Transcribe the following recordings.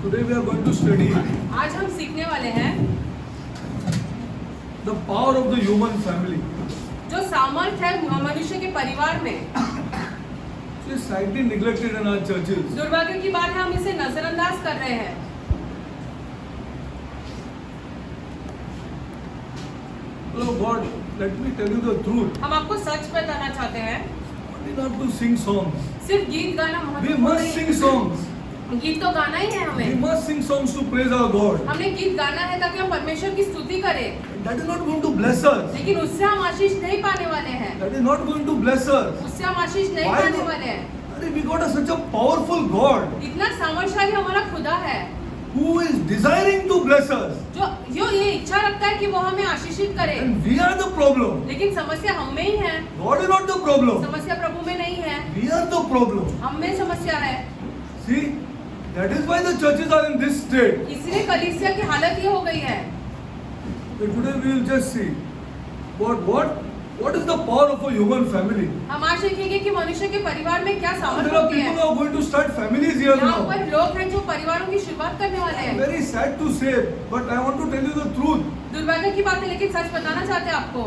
Today we are going to study आज हम सीखने वाले हैं the power of the human family. जो सामर्थ्य है मनुष्य के परिवार में। So it's slightly neglected in our churches. दुर्भाग्य की बात है, हम इसे नजरअंदाज कर रहे हैं। Oh God, let me tell you the truth. हम आपको सच बताना चाहते हैं, Only not to sing songs. सिर्फ गीत गाना We महत्वपूर्ण must नहीं sing है। songs. गीत तो गाना ही है We हमें। must sing songs to praise our God. हमने गीत गाना है ताकि हम परमेश्वर की स्तुति करें, That is not going to bless us. लेकिन उससे हम आशीष नहीं पाने वाले हैं। That is not going to bless us. उससे हम आशीष नहीं Why पाने not? वाले हैं। Arey, we got such a powerful God इतना सामर्थ्यशाली हमारा खुदा है who is desiring to bless us. जो ये इच्छा रखता है कि वो हमें आशीषित करे, And we are the problem. लेकिन समस्या हम में ही है। God is not the problem. समस्या प्रभु में नहीं है, We are the problem. हम में समस्या है। See, that is why the churches are in this state. इसलिए कलीसिया की हालत ये हो गई है। So today we will just see what is the power of a human family. हम आज देखेंगे कि मनुष्य के परिवार में क्या There सामर्थ्य are होती people है। who are going to start families here यहाँ now. पर लोग हैं जो परिवारों की शुरुआत करने वाले I'm हैं। very sad to say, but I want to tell you the truth. दुर्भाग्य की बात है, लेकिन सच बताना चाहते हैं आपको।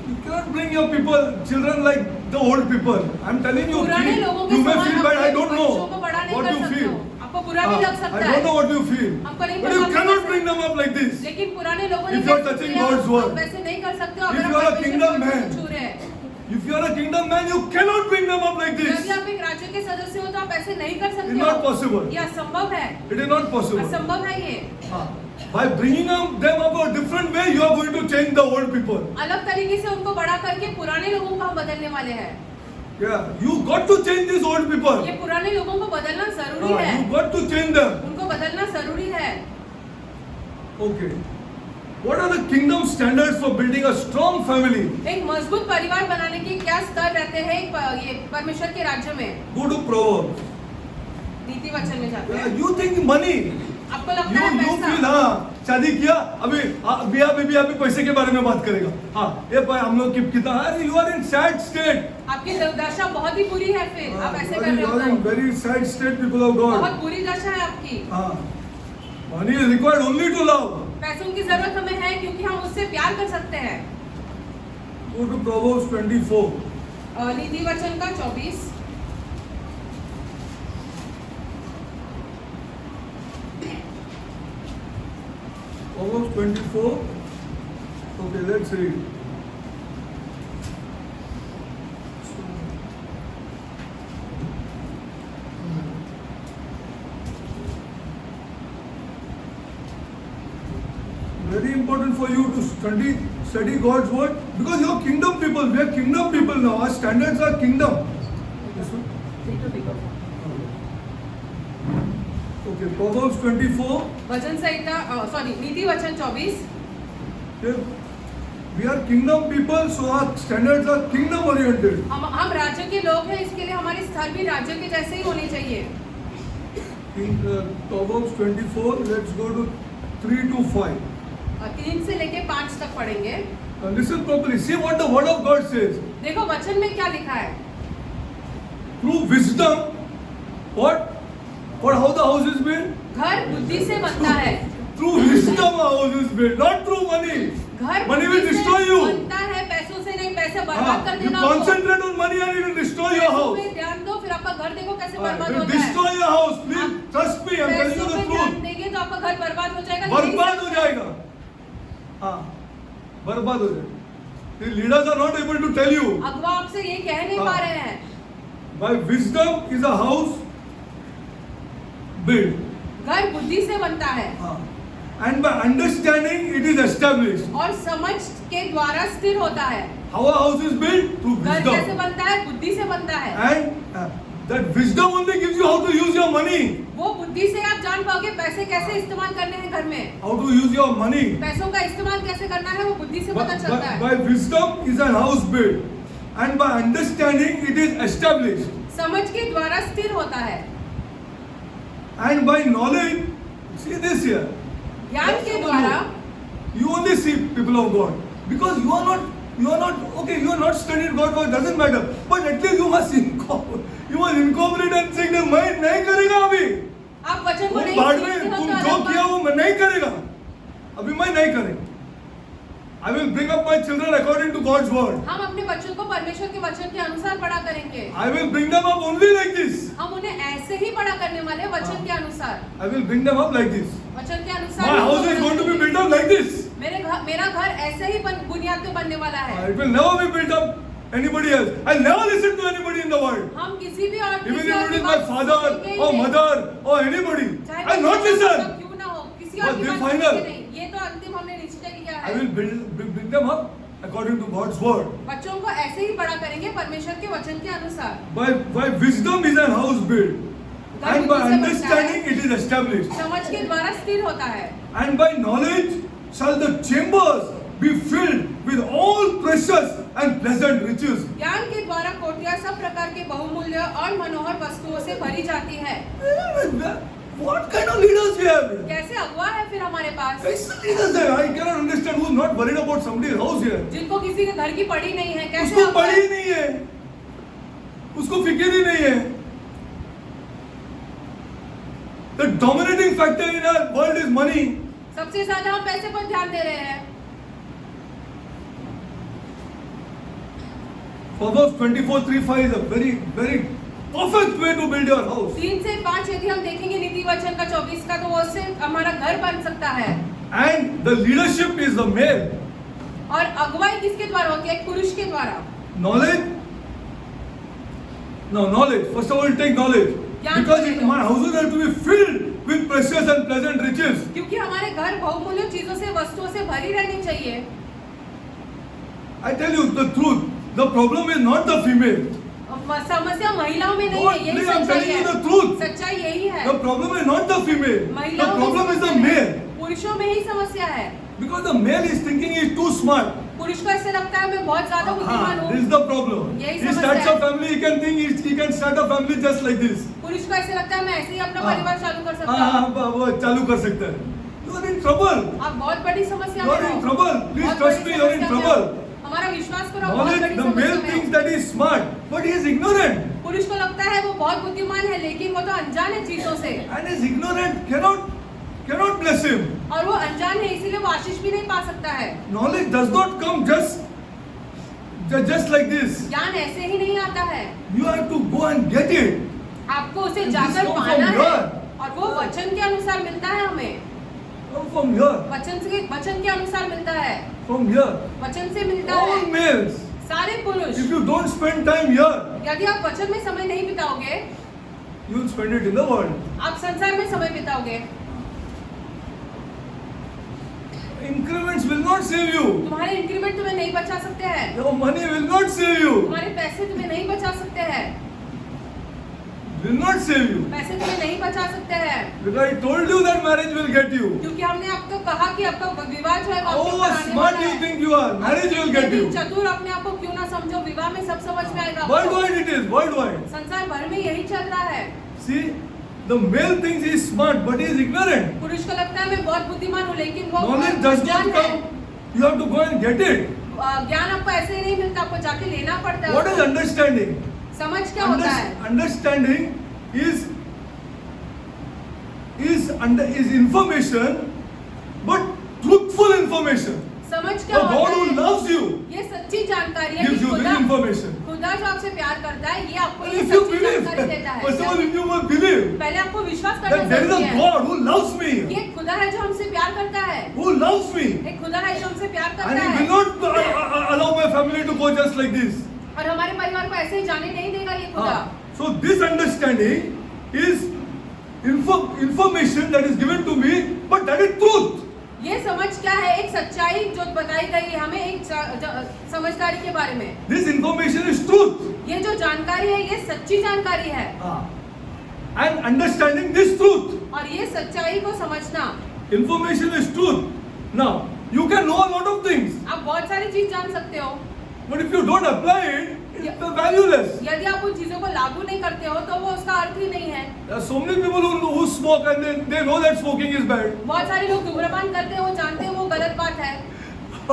You cannot bring your people, children like the old people. I'm telling you, पुराने लोगों के you may समान feel bad. I अपने don't बच्चों को know बड़ा नहीं what कर you सकते feel. हो। आपको बुरा भी लग सकता I है, don't know what you feel. हमको नहीं But पता you आप cannot कैसे- bring them up like this. लेकिन पुराने लोगों ने If you are कैसे touching किया, God's word. आप वैसे नहीं कर सकते हो। If अगर you आप are a परमेश्वर kingdom को man, छू रहे हैं, If you are a kingdom man, you cannot bring them up like यदि this. आप एक राज्य के सदस्य हो तो आप ऐसे नहीं कर It's सकते not हो। possible. ये असंभव है, It is not possible. असंभव है ये। By bringing them up a different way, you are going to change the old people. अलग तरीके से उनको बड़ा करके पुराने लोगों को हम बदलने वाले हैं। Yeah, you got to change these old people. ये पुराने लोगों को बदलना जरूरी है, You got to change them. उनको बदलना जरूरी है। Okay. What are the kingdom standards for building a strong family? एक मजबूत परिवार बनाने के क्या स्तर रहते हैं ये परमेश्वर के राज्य में? Go to Proverbs. नीति वचन में जाते हैं। You think money? आपको लगता है You feel पैसा? हाँ शादी किया अभी बिया अभी पैसे के बारे में बात करेगा हाँ ये हम लोग कितना अरे you are in sad state. आपकी दशा बहुत ही बुरी है, फिर आप ऐसे कर रहे You are in हो। very sad state, people of God. बहुत बुरी दशा है आपकी। हाँ money is required only to love. पैसों की जरूरत हमें है क्योंकि हम उससे प्यार कर सकते हैं। Go to Proverbs 24. नीति वचन का 24। Proverbs 24. Okay, let's read. Very important for you to study God's word because you are kingdom people. We are kingdom people now. Our standards are kingdom. This one? Okay, Proverbs 24. वचन संहिता sorry नीति वचन 24। Okay. We are kingdom people, so our standards are kingdom oriented. हम राज्य के लोग हैं, इसके लिए हमारे स्तर भी राज्य के जैसे ही होने चाहिए। In Proverbs 24, let's go to 3 to 5. 3 से लेके 5 तक पढ़ेंगे। Listen properly. See what the word of God says. देखो वचन में क्या लिखा है। Through wisdom, what how the house is built? घर बुद्धि से बनता है। Through wisdom, a house is built, not through money. घर Money will बुद्धि से destroy you. बनता है, पैसों से नहीं, पैसे बर्बाद कर You देना आपको। concentrate on money and it will destroy your पैसों house. पे ध्यान दो, फिर आपका घर देखो कैसे It बर्बाद will होता है। destroy your house. Please trust me. I'm telling you पैसों the पे ध्यान truth. देंगे तो आपका घर बर्बाद हो जाएगा। बर्बाद हो जाएगा. हाँ, बर्बाद हो जाएगा. The leaders are not able to tell you. अगवा आपसे ये कह नहीं पा रहे हैं। By wisdom is a house built. घर बुद्धि से बनता है And by understanding it is established. और समझ के द्वारा स्थिर होता है। How a house is built? Through घर कैसे wisdom. बनता है? बुद्धि से बनता है। And that wisdom only gives you how to use your money. वो बुद्धि से आप जान पाओगे पैसे कैसे इस्तेमाल करने हैं घर में। How to use your money. पैसों का इस्तेमाल कैसे करना है वो बुद्धि से पता चलता है। By wisdom is an house built. And by understanding it is established. समझ के द्वारा स्थिर होता है। And by knowledge, see this here. ज्ञान के द्वारा You only see people of God. Because you are not, okay, you are not studied God word, doesn't matter. But at least you must incorporate and think that mind नहीं करेगा अभी. नहीं बाद में सीखते हो तुम तो जो अलग किया बात। वो मैं नहीं करेगा, अभी मैं नहीं करेगा। I will bring up my children according to God's word. हम अपने बच्चों को परमेश्वर के वचन के अनुसार बड़ा करेंगे। I will bring them up only like this. हम उन्हें ऐसे ही बड़ा करने वाले हैं, वचन के अनुसार। I will bring them up like this. वचन के अनुसार My ही house उनको is going to be बड़ा built up like this. करेंगे। मेरा घर ऐसे ही बुनियाद पे बनने वाला है। It will never be built up anybody else. I'll never listen to anybody in the world. हम किसी भी और Even किसी और if it की is my बात father सुनेंगे ही or नहीं। mother or anybody, चाहे I'll वो not किसी और listen. का क्यों ना हो, किसी But और की the बात final- सुनेंगे नहीं। ये तो अंतिम हमने निश्चय किया I है। will bring them up according to God's word. बच्चों को ऐसे ही बड़ा करेंगे परमेश्वर के वचन के अनुसार। By wisdom is an house built, घर and by बुद्धि से बनता है, understanding it is established, समझ के द्वारा स्थिर होता है। and by knowledge shall the chambers be filled with all precious and pleasant riches. ज्ञान के द्वारा कोठरियां सब प्रकार के बहुमूल्य और मनोहर वस्तुओं से भरी जाती है। What kind of leaders we have? कैसे अगुआ है फिर हमारे पास, कैसे leaders है? I cannot understand who's not worried about somebody's house here. जिनको किसी के घर की पड़ी नहीं है। कैसे उसको अगुआ पड़ी है? ही नहीं है, उसको फिक्र ही नहीं है। The dominating factor in our world is money. सबसे ज्यादा हम पैसे पर ध्यान दे रहे हैं। Proverbs 24:3-5 is a very perfect way to build your house. 3 से 5 यदि हम देखेंगे नीति वचन का 24 का, तो वो उससे हमारा घर बन सकता है। And the leadership is the male. और अगुवाई किसके द्वारा होती है? एक पुरुष के द्वारा। Knowledge. Now knowledge. First of all, take knowledge. ज्ञान Because को ले लो। my houses have to be filled with precious and pleasant riches. क्योंकि हमारे घर बहुमूल्य चीजों से, वस्तुओं से भरी रहनी चाहिए। I tell you the truth. The problem is not the female. समस्या महिलाओं में नहीं है, यही Please, I'm सच्चाई telling you है। the truth. सच्चाई यही है। The problem is not the female. The महिलाओं में problem is the समस्या है। male. पुरुषों में ही समस्या है। Because the male is thinking he is too smart. पुरुष को ऐसे लगता है मैं बहुत ज्यादा बुद्धिमान This हूँ। is the problem. यही He समस्या starts है। a family. He can think he can start a family just like this. पुरुष को ऐसे लगता है मैं ऐसे ही अपना हाँ। परिवार चालू कर सकता हाँ हूँ। वो चालू कर सकता है. You are in trouble. आप बहुत बड़ी समस्या You में are in हो। trouble. Please बहुत trust बड़ी me. You are in समस्या में trouble. हो। हमारा विश्वास करो, आप बहुत Knowledge. बड़ी The समस्या male में thinks हो। that he is smart, but he is ignorant. पुरुष को लगता है वो बहुत बुद्धिमान है, लेकिन वो तो अनजान है चीजों से। And his ignorant cannot bless him. और वो अनजान है, इसीलिए वो आशीष भी नहीं पा सकता है। Knowledge does not come just like this. ज्ञान ऐसे ही नहीं आता है, You have to go and get it. आपको उसे This जाकर comes पाना from है। here. और वो वचन के अनुसार मिलता है हमें। Come from here. वचन के अनुसार मिलता है, From here. वचन से मिलता All है। males. सारे पुरुष, If you don't spend time here, यदि आप वचन में समय नहीं बिताओगे, you will spend it in the world. आप संसार में समय बिताओगे। Increments will not save you. तुम्हारे इंक्रीमेंट तुम्हें नहीं बचा सकते हैं, Your money will not save you. तुम्हारे पैसे तुम्हें नहीं बचा सकते हैं, Will not save you. पैसे तुम्हें नहीं बचा सकते हैं। Because I told you that marriage will get you. क्योंकि हमने आपको कहा कि आपका विवाह जो है वो आपके Oh, ऊपर आने smart वाला you है। think you are. Marriage will get you. चतुर अपने आप को क्यों ना समझो, विवाह में सब समझ में आएगा आपको। Worldwide it is. Worldwide. संसार भर में यही चल रहा है। See, the male thinks he is smart, but he is ignorant. पुरुष को लगता है मैं बहुत बुद्धिमान हूँ, लेकिन वो Knowledge does not अज्ञान है। come. You have to go and get it. ज्ञान आपको ऐसे ही नहीं मिलता, आपको जाके लेना पड़ता है। What is understanding? समझ क्या होता है? Understanding is information, but truthful information. समझ क्या The होता God who है? loves you ये सच्ची जानकारी है gives कि you this खुदा information. खुदा जो आपसे प्यार करता है, ये आपको ये If you सच्ची believe, जानकारी देता है। first of all, if you must believe पहले आपको विश्वास करना that there is जरूरी a है। God who loves me, ये खुदा है जो हमसे प्यार करता है, who loves me, एक खुदा है जो हमसे प्यार and करता He है, will not allow my family to go just like this. और हमारे परिवार को ऐसे ही जाने नहीं देगा ये खुदा। So this understanding is information that is given to me, but that is truth. ये समझ क्या है? एक सच्चाई जो बताई गई है हमें, एक समझदारी के बारे में। This information is truth. ये जो जानकारी है, ये सच्ची जानकारी है। And understanding this truth. और ये सच्चाई को समझना, Information is truth. Now, you can know a lot of things, आप बहुत सारी चीज जान सकते हो, but if you don't apply it, it's valueless. यदि आप उन चीजों को लागू नहीं करते हो तो वो उसका अर्थ ही नहीं है। There are so many people who smoke and they know that smoking is bad. बहुत सारे लोग धूम्रपान करते हैं, वो जानते हैं वो गलत बात है।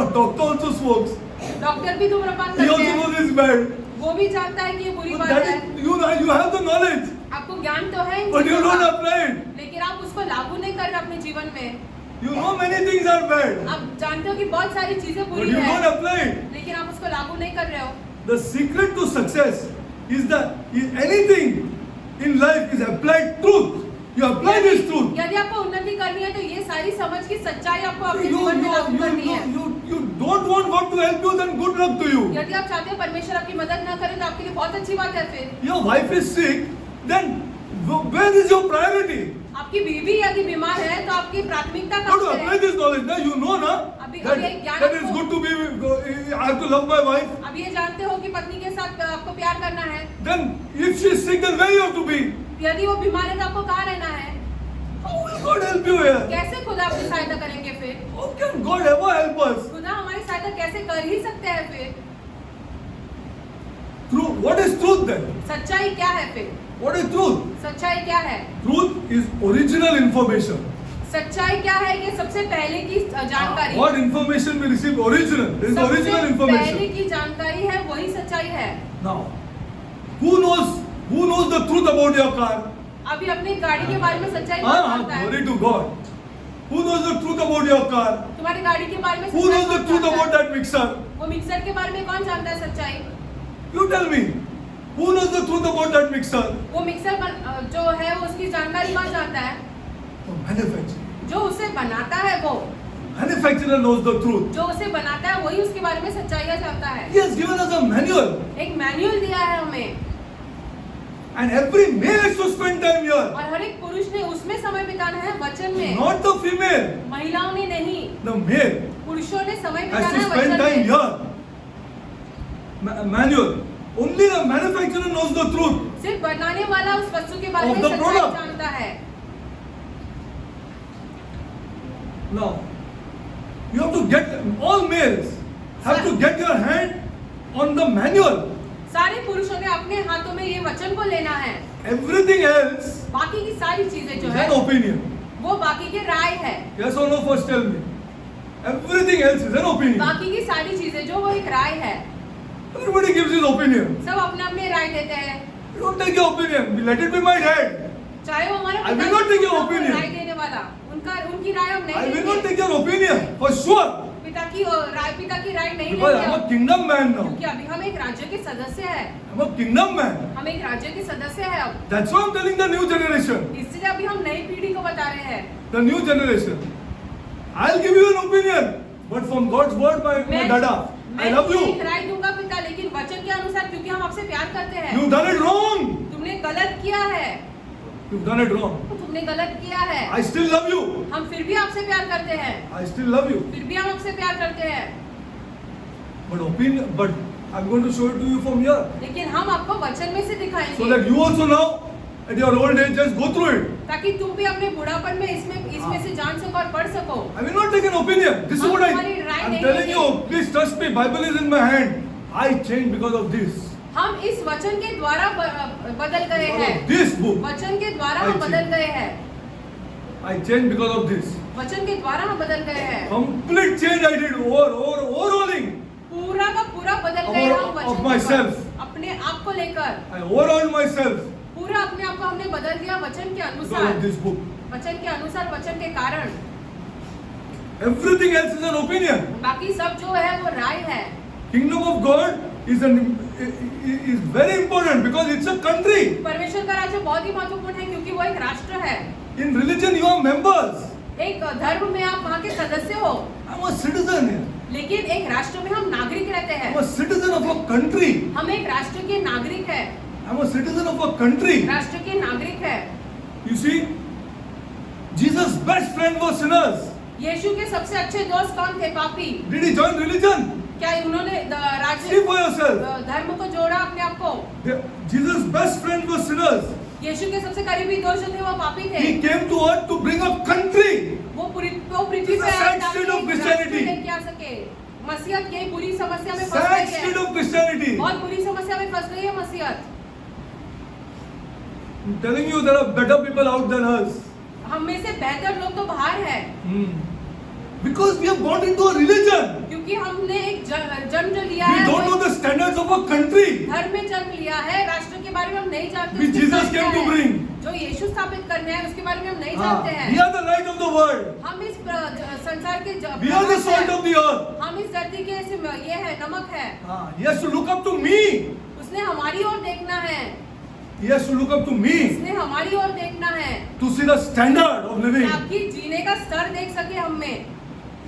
A doctor also smokes. Doctor भी धूम्रपान He करते also हैं, knows it's bad. वो भी जानता है कि ये बुरी But बात that है। is, you have the knowledge, आपको ज्ञान तो है इन but you चीजों don't का, apply it. लेकिन आप उसको उसको लागू नहीं कर रहे अपने जीवन में, You know many things are bad, आप जानते हो कि बहुत सारी चीजें but बुरी you है, don't apply it. लेकिन आप उसको लागू नहीं कर रहे हो। The secret to success is anything in life is applied truth. You apply this truth. यदि आपको उन्नति करनी है तो ये सारी समझ की सच्चाई आपको अपने You, जीवन में लागू करनी है। you don't want God to help you, then good luck to you. यदि आप चाहते हो परमेश्वर आपकी मदद ना करे तो आपके लिए बहुत अच्छी बात है। फिर Your wife is sick, then where is your priority? आपकी बीवी यदि बीमार है तो आपकी प्राथमिकता How to कहाँ apply है? this knowledge? Now you know na अभी that, एक ज्ञान that it's आपको- good to be. I have to love my wife. अब ये जानते हो कि पत्नी के साथ आपको प्यार करना है। Then if she is sick, then where you have to be? यदि वो बीमार है तो आपको कहाँ रहना है? How will God help you here? कैसे खुदा आपकी सहायता करेंगे फिर? How can God ever help us? खुदा हमारी सहायता कैसे कर ही सकते हैं फिर? Truth. What is truth then? सच्चाई क्या है फिर? What is truth? सच्चाई क्या है? Truth is original information. सच्चाई क्या है? ये सबसे पहले की जानकारी। What information we receive original. This is सबसे original पहले information. की जानकारी है वही सच्चाई है। Now, who knows the truth about your car? अभी अपनी गाड़ी के बारे में सच्चाई कौन जानता है? Glory to God. Who knows the truth about your car? तुम्हारी गाड़ी के बारे में Who सच्चाई knows the कौन truth जानता about है? that mixer? वो मिक्सर के बारे में कौन जानता है सच्चाई? You tell me. Who knows the truth about that mixer? वो मिक्सर जो है वो उसकी जानकारी कौन जानता है? The manufacturer. जो उसे बनाता है वो, Manufacturer knows the truth. जो उसे बनाता है वही उसके बारे में सच्चाई जानता है। He has given us a manual. एक मैनुअल दिया है हमें And every male has to spend time here. और हर एक पुरुष ने उसमें समय बिताना है वचन में, Not the female. महिलाओं ने नहीं, The male पुरुषों ने समय has बिताना to है spend वचन time में। here. Manual. Only the manufacturer knows the truth. सिर्फ बनाने वाला उस वस्तु के बारे Of में the सच्चाई product. जानता है। Now, you have to get, all males have to get your hand on the manual. सारे पुरुषों ने अपने हाथों में ये वचन को लेना है। Everything else बाकी की सारी चीजें जो is है an opinion. वो बाकी के राय है। Yes or no? First tell me. Everything else is an opinion. बाकी की सारी चीजें जो वो एक राय है। Everybody gives his opinion. सब अपने अपने राय देते हैं। You don't take your opinion. Let it be my dad. चाहे वो हमारा I will not take your opinion. राय देने वाला, उनकी राय हम I नहीं will not लेंगे। take your opinion for sure. पिता की राय नहीं Because लेंगे I'm हम। a kingdom man now. क्योंकि अभी हम एक राज्य के सदस्य हैं। I'm a kingdom man. हम एक राज्य के सदस्य हैं अब। That's why I'm telling the new generation. इसलिए अभी हम नई पीढ़ी को बता रहे हैं। The new generation. I'll give you an opinion, but from God's word, my dada. I love तुम्हें you. एक राय दूंगा पिता, लेकिन वचन के अनुसार, क्योंकि हम आपसे प्यार करते हैं। You've done it wrong. तुमने गलत किया है। You've done it wrong. तुमने गलत किया है। I still love you. हम फिर भी आपसे प्यार करते हैं। I still love you. फिर भी हम आपसे प्यार करते हैं। But I'm going to show it to you from here. लेकिन हम आपको वचन में से So दिखाएंगे that you also now, at your old age, just go through it. ताकि तुम भी अपने बुढ़ापन में इसमें से जान सको और पढ़ सको। I will not take an opinion. This is what I'm नहीं telling लेंगे। you. Please trust me. Bible is in my hand. I changed because of this. हम इस वचन के द्वारा बदल गए Because हैं। of this book. वचन के द्वारा I हम बदल changed. गए हैं। I changed because of this. वचन के द्वारा हम बदल गए हैं। Complete change I did. Overhauling. पूरा का पूरा बदल गए हम वचन Of के myself. द्वारा। अपने आप को लेकर I overhauled myself पूरा अपने आप को हमने बदल दिया वचन के because of अनुसार। this book. वचन के अनुसार, वचन के कारण। Everything else is an opinion. बाकी सब जो है वो राय है। Kingdom of God is very important because it's a country. परमेश्वर का राज्य बहुत ही महत्वपूर्ण है क्योंकि वो एक राष्ट्र है। In religion you are members. एक धर्म में आप वहाँ के सदस्य हो, I'm a citizen here. लेकिन एक राष्ट्र में हम नागरिक रहते हैं। I'm a citizen of a country. हम एक राष्ट्र के नागरिक है। I'm a citizen of a country. राष्ट्र के नागरिक है। You see, Jesus' best friend was sinners. यीशु के सबसे अच्छे दोस्त कौन थे? पापी। Did he join religion? क्या उन्होंने See राज्य for yourself. धर्म को जोड़ा अपने आप को? Jesus' best friend was sinners. यीशु के सबसे करीबी दोस्त जो थे वो पापी थे। He came to earth to bring a country. वो पृथ्वी This is पे a sad आए ताकि state of एक Christianity. राष्ट्र लेके आ सके। मसीहत यही बुरी समस्या में फंस Sad गई state है। of Christianity. बहुत बुरी समस्या में फंस गई है मसीहत। I'm telling you, there are better people out than us. हम में से बेहतर लोग तो बाहर है, Because we have gone into a religion. क्योंकि हमने एक जन्म जो लिया We है, don't know the standards of a country धर्म में जन्म लिया है। राष्ट्र के बारे में हम नहीं जानते। which उसके Jesus संस्कार came to हैं, bring. जो यीशु स्थापित करने हैं उसके बारे में हम नहीं हाँ, जानते we हैं। are the light of the world. हम इस संसार के We are the salt of the earth. हम इस धरती के ये है नमक है। हाँ, he has to look up to me. उसने हमारी ओर देखना है, He has to look up to me उसने हमारी ओर देखना है to see the standard of living. ताकि जीने का स्तर देख सके हम में।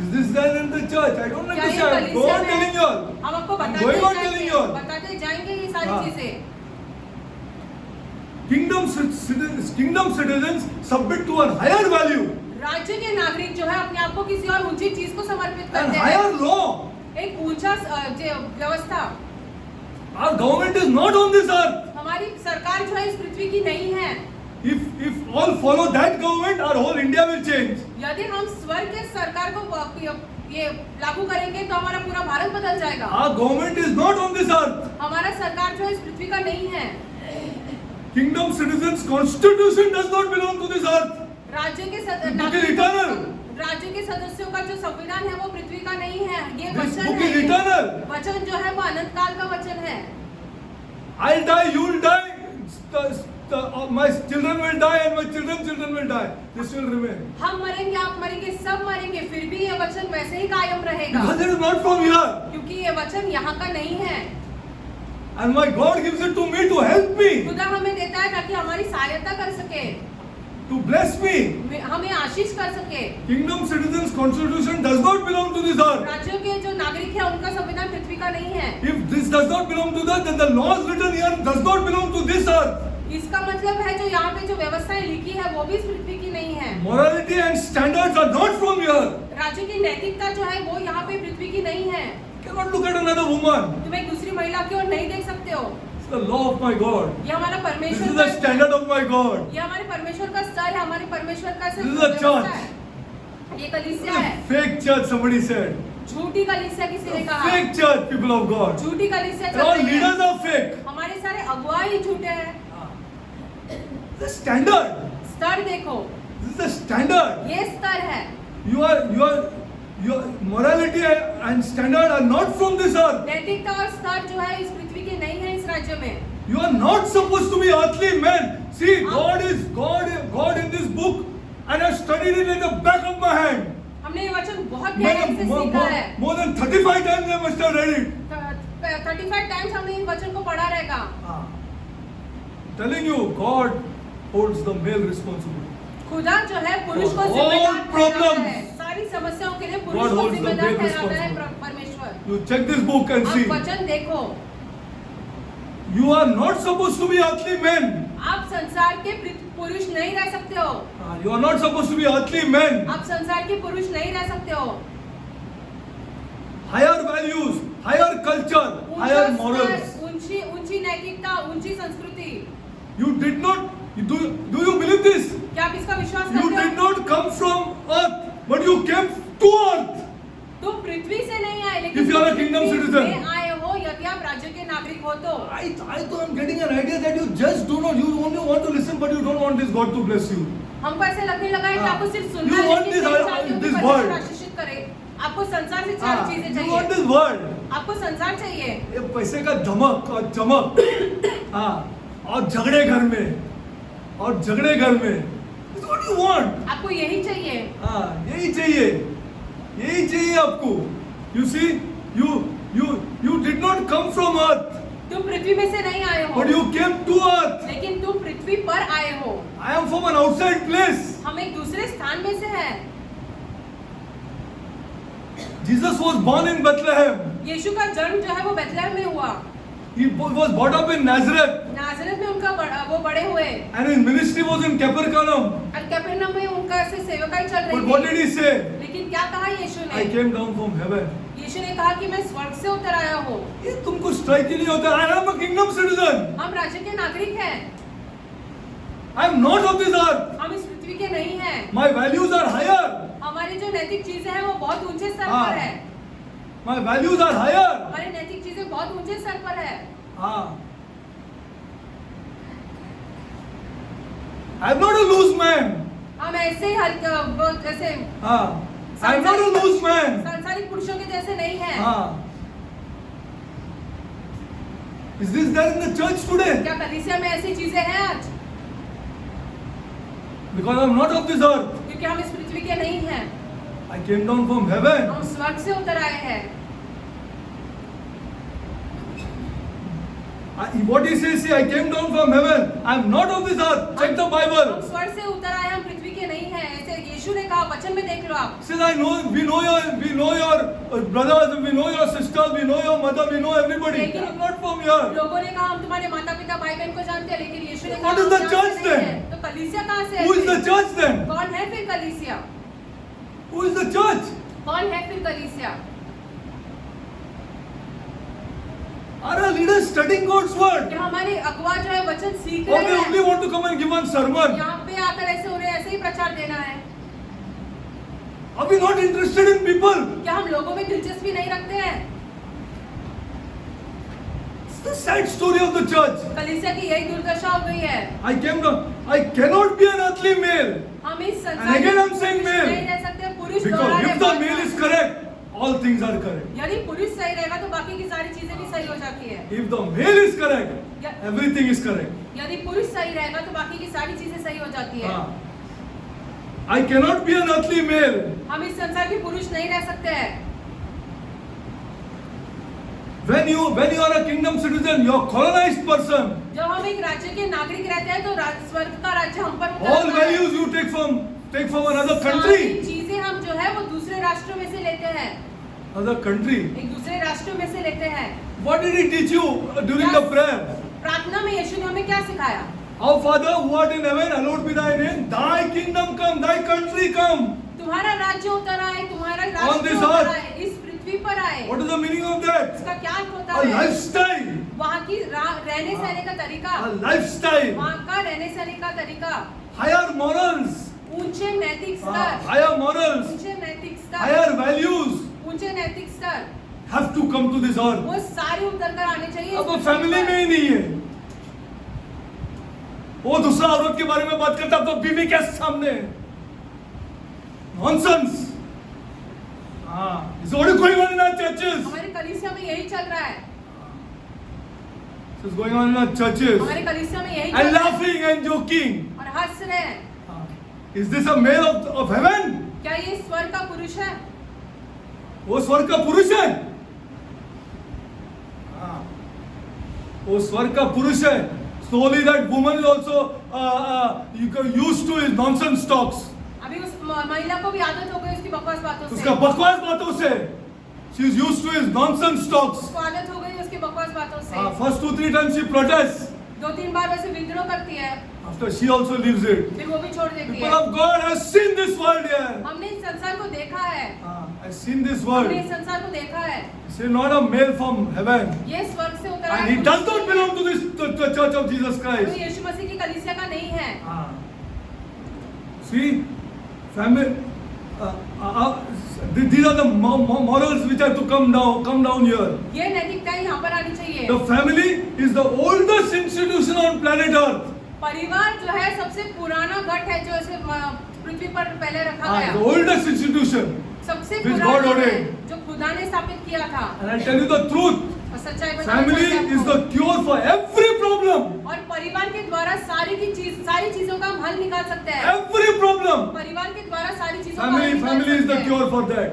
Is this done in the church? I don't क्या ये understand. Go कलीसिया on में telling you all. हम आपको I'm going on telling you all. बताते जाएंगे ये सारी हाँ। चीजें। Kingdom citizens submit to a higher value राज्य के नागरिक जो है अपने आप को किसी और ऊंची चीज को समर्पित and करते higher हैं, law. एक ऊंचा व्यवस्था। Our government is not on this earth. हमारी सरकार जो है इस पृथ्वी की नहीं है। If all follow that government, our whole India will change. यदि हम स्वर्ग के सरकार को ये लागू करेंगे तो हमारा पूरा भारत बदल जाएगा। Our government is not on this earth. हमारा सरकार जो है इस पृथ्वी का नहीं है। Kingdom citizens' constitution does not belong to this earth. राज्य के book is eternal. राज्य के सदस्यों का जो संविधान है वो पृथ्वी का नहीं है। ये This वचन book है, is eternal. वचन जो है वो अनंत काल का वचन है। I'll die, you'll die. My children will die and my children's children will die. This will remain. हम मरेंगे, आप मरेंगे, सब मरेंगे, फिर भी ये वचन वैसे ही कायम रहेगा। Because it is not from here. क्योंकि ये वचन यहाँ का नहीं है। And my God gives it to me to help me, खुदा हमें देता है ताकि हमारी सहायता कर सके, to bless me. हमें आशीष कर सके। Kingdom citizens' constitution does not belong to this earth. राज्यों के जो नागरिक है उनका संविधान पृथ्वी का नहीं है। If this does not belong to that, then the laws written here does not belong to this earth. इसका मतलब है जो यहाँ पे जो व्यवस्थाएं लिखी है वो भी इस पृथ्वी की नहीं है। Morality and standards are not from here. राज्य की नैतिकता जो है वो यहाँ पे पृथ्वी की नहीं है। Cannot look at another woman. तुम एक दूसरी महिला की ओर नहीं देख सकते हो। It's the law of my God. ये हमारा This परमेश्वर is the standard of my God. ये हमारे परमेश्वर का स्तर है, हमारे परमेश्वर का This is the church. ये कलीसिया है। Fake church, somebody said. झूठी कलीसिया किसी ने कहा। Fake church, people of God. झूठी कलीसिया And all चलती है। leaders are fake. हमारे सारे अगुवा ही झूठे हैं। The standard. स्तर देखो, This is the standard. ये स्तर है। Your morality and standard are not from this earth. नैतिकता और स्तर जो है इस पृथ्वी के नहीं है इस राज्य में। You are not supposed to be earthly men. See, God is God in this book, and I studied it in the back of my hand. हमने ये वचन बहुत गहराई से सीखा है। More than 35 times I must have read it. 35 times हमने इस वचन को पढ़ा रहेगा। Telling you, God holds the male responsibility. खुदा जो है पुरुष को For जिम्मेदार all ठहराता problems, है। सारी समस्याओं के लिए God पुरुष को holds the जिम्मेदार male ठहराता है responsibility. परमेश्वर। You check this book and see. आप वचन देखो, You are not supposed to be earthly men. आप संसार के पुरुष नहीं रह सकते हो। You are not supposed to be earthly men. आप संसार के पुरुष नहीं रह सकते हो। Higher values, higher culture, higher morals. ऊंची नैतिकता, ऊंची संस्कृति। You did not. Do you believe this? क्या आप इसका विश्वास You करते did हो? not come from earth, but you came to earth. तुम पृथ्वी से नहीं आए, लेकिन If you are a तुम kingdom पृथ्वी citizen. में आए हो यदि आप राज्य के नागरिक हो तो। I thought I'm getting an idea that you just do not. You only want to listen, but you don't want this God to bless you. हमको ऐसे लगने लगा है कि हाँ। आपको सिर्फ You सुनना है, want लेकिन this- नहीं चाहते हो कि this परमेश्वर world. आशीषित करे। आपको संसार से चार चीजें You चाहिए। want this world. आपको संसार चाहिए। ये पैसे का धमक और चमक, हाँ, और झगड़े घर में, और झगड़े घर में. This is what you want. आपको यही चाहिए। हाँ, यही चाहिए आपको. You see, you did not come from earth, तुम पृथ्वी में से नहीं आए हो, but you came to earth. लेकिन तुम पृथ्वी पर आए हो। I am from an outside place. हम एक दूसरे स्थान में से हैं। Jesus was born in Bethlehem. यीशु का जन्म जो है वो बेथलेहम में हुआ। He was brought up in Nazareth, नाजरत में उनका वो बड़े हुए and his ministry was in Capernaum. और कफरनहूम में उनका ऐसे सेवकाई चल But रही what थी। did he say? लेकिन क्या कहा यीशु I ने? came down from heaven. यीशु ने कहा कि मैं स्वर्ग से उतर आया हूँ। ये तुमको स्ट्राइक ही नहीं होता. I am a kingdom citizen. हम राज्य के नागरिक हैं। I am not of this earth. हम इस पृथ्वी के नहीं हैं। My values are higher. हमारी जो नैतिक चीजें हैं वो बहुत ऊंचे स्तर हाँ। पर है। My values are higher. हमारी नैतिक चीजें बहुत ऊंचे स्तर पर है। हाँ. I am not a loose man. हम ऐसे ही जैसे हाँ. I am not a loose man. सांसारिक पुरुषों के जैसे नहीं हैं। हाँ. Is this there in the church today? क्या कलीसिया में ऐसी चीजें हैं आज? because I'm not of this earth. क्योंकि हम इस पृथ्वी के नहीं हैं, I came down from heaven. हम स्वर्ग से उतर आए हैं। What he says, see, I came down from heaven. I'm not of this earth. Check the हम Bible. स्वर्ग से उतर आए, हम पृथ्वी के नहीं हैं, ऐसे यीशु ने कहा, वचन में देख लो आप। Says, we know your brothers, we know your sisters, we know your mother, we know everybody. लेकिन I'm not from here. लोगों ने कहा हम तुम्हारे माता पिता भाई बहन को जानते हैं, लेकिन यीशु ने कहा What is the हम church जानते नहीं then? हैं। तो कलीसिया कहाँ से है? Who is the church then? कौन है फिर कलीसिया? Who is the church? कौन है फिर कलीसिया? Are our leaders studying God's word? क्या हमारे अगुआ जो है वचन सीख Or रहे they only हैं? want to come and give one sermon? यहाँ पे आकर ऐसे उन्हें ऐसे ही प्रचार देना है? Are we not interested in people? क्या हम लोगों में दिलचस्पी नहीं रखते हैं? It's the sad story of the church. कलीसिया की यही दुर्दशा हो गई है। I came down. I cannot be an earthly male. हम इस And संसार again में I'm saying पुरुष male. नहीं रह सकते, पुरुष Because द्वारा if the male is correct, all things are correct. यदि पुरुष सही रहेगा तो बाकी की सारी चीजें भी सही हो जाती है। If the male is correct, Yeah. everything is correct. यदि पुरुष सही रहेगा तो बाकी की सारी चीजें सही हो जाती है। हाँ. I cannot be an earthly male. हम इस संसार के पुरुष नहीं रह सकते हैं। When you are a kingdom citizen, you are colonized person. जब हम एक राज्य के नागरिक रहते हैं तो स्वर्ग का राज्य हम पर उतरता All है। values you take from another सारी country. चीजें हम जो है वो दूसरे राष्ट्रों में से लेते हैं, Other country. एक दूसरे राष्ट्रों में से लेते हैं। What did he teach you during the prayer? प्रार्थना में यीशु ने हमें क्या सिखाया? Our Father who art in heaven, hallowed be thy name. Thy kingdom come, thy country come. तुम्हारा राज्य उतर आए, तुम्हारा On राष्ट्र this उतर earth. आए, इस पृथ्वी पर आए। What is the meaning of that? इसका क्या अर्थ होता A है? lifestyle. वहाँ की रहने सहने का तरीका, A lifestyle. वहाँ का रहने सहने का तरीका, Higher morals. ऊंचे नैतिक स्तर, Higher morals. ऊंचे नैतिक स्तर, Higher values ऊंचे नैतिक स्तर, have to come to this earth. वो सारे उतर कर आने चाहिए। अब वो फैमिली में ही नहीं है। वो दूसरा औरत के बारे में बात करता तो बीवी के सामने नॉनसेंस। हाँ, इस what is going on in our churches? हमारे कलीसिया में यही चल रहा है। This is going on in our churches. हमारे कलीसिया में यही And चल रहा है laughing and joking. और हंस रहे हैं। Is this a male of heaven? क्या ये स्वर्ग का पुरुष है? वो स्वर्ग का पुरुष है। हाँ, वो स्वर्ग का पुरुष है। Slowly that woman is also used to his nonsense talks. अभी उस महिला को भी आदत हो गई उसकी बकवास बातों से। उसका बकवास बातों से। She is used to his nonsense talks. उसको आदत हो गई उसकी बकवास बातों से। First 2-3 times she protests. 2-3 बार वैसे विद्रोह करती है, After she also leaves it. फिर वो भी छोड़ देती People है। of God have seen this world here. हमने इस संसार को देखा है, I've seen this हमने world. इस संसार को देखा है। She is not a male from heaven. ये स्वर्ग से उतरा And है, he does not belong to this the church of Jesus वो Christ. यीशु मसीह की कलीसिया का नहीं है। See, family. These are the morals which have to come down here. ये नैतिकता यहाँ पर आनी चाहिए। The family is the oldest institution on planet Earth. परिवार जो है सबसे पुराना गठ है जो इसे पृथ्वी पर पहले रखा The गया। oldest institution. सबसे Which पुराना God है ordained. जो खुदा ने स्थापित किया था। And I tell you the truth. और सच्चाई बताऊं Family तो is the cure for every problem. और परिवार के द्वारा सारी चीजों का हम हल निकाल सकते हैं। Every problem. परिवार के द्वारा सारी चीजों का हल निकाल Family is सकते the हैं। cure for that.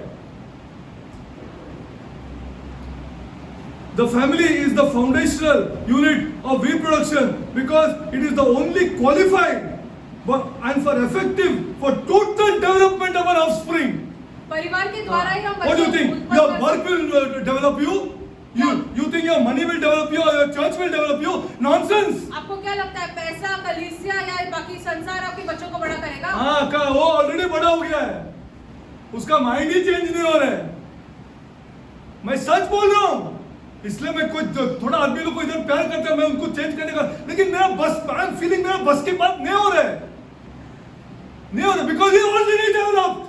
The family is the foundational unit of reproduction because it is the only qualified and for effective for total development of our offspring. परिवार के द्वारा ही हम What do you think? उत्पन्न Your कर work will develop you? You think your money will develop you or your church will develop you? Nonsense. आपको क्या लगता है पैसा कलीसिया या बाकी संसार आपके बच्चों को बड़ा करेगा? हाँ का वो ऑलरेडी बड़ा हो गया है, उसका माइंड ही चेंज नहीं हो रहा है। मैं सच बोल रहा हूँ, इसलिए मैं कोई थोड़ा आदमी लोग को इधर प्यार करता है, मैं उनको चेंज करने का, लेकिन मेरा बस आई एम फीलिंग मेरा बस की बात नहीं हो रहा है, नहीं हो रहा बिकॉज ही ऑलरेडी डेवलप्ड।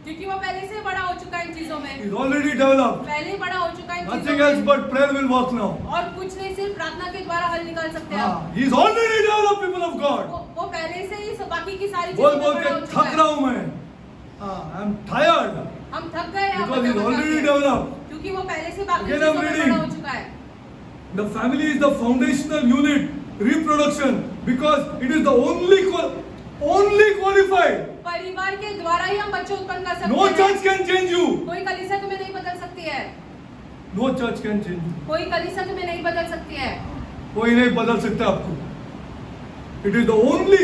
क्योंकि वो पहले से बड़ा हो चुका है इन चीजों में। He is already developed. पहले ही बड़ा हो चुका है इन Nothing चीजों else में। but prayer will work now. और कुछ नहीं, सिर्फ प्रार्थना के द्वारा हल निकाल सकते हैं आप। He is already developed, people of God. वो पहले से ही बाकी की सारी बोल चीजों में बोल बड़ा के हो चुका थक है। रहा हूँ मैं। I am tired हम थक गए हैं because he is आपको already बताते। developed. क्योंकि वो पहले से बाकी Again चीजों I'm में reading. बड़ा हो चुका है। The family is the foundational unit, reproduction, because it is the only only qualified. परिवार के द्वारा ही हम बच्चे उत्पन्न कर सकते No हैं। church can change you. कोई कलीसिया तुम्हें नहीं बदल सकती है। No church can change you. कोई कलीसिया तुम्हें नहीं बदल सकती है। कोई नहीं बदल सकता आपको. It is the only.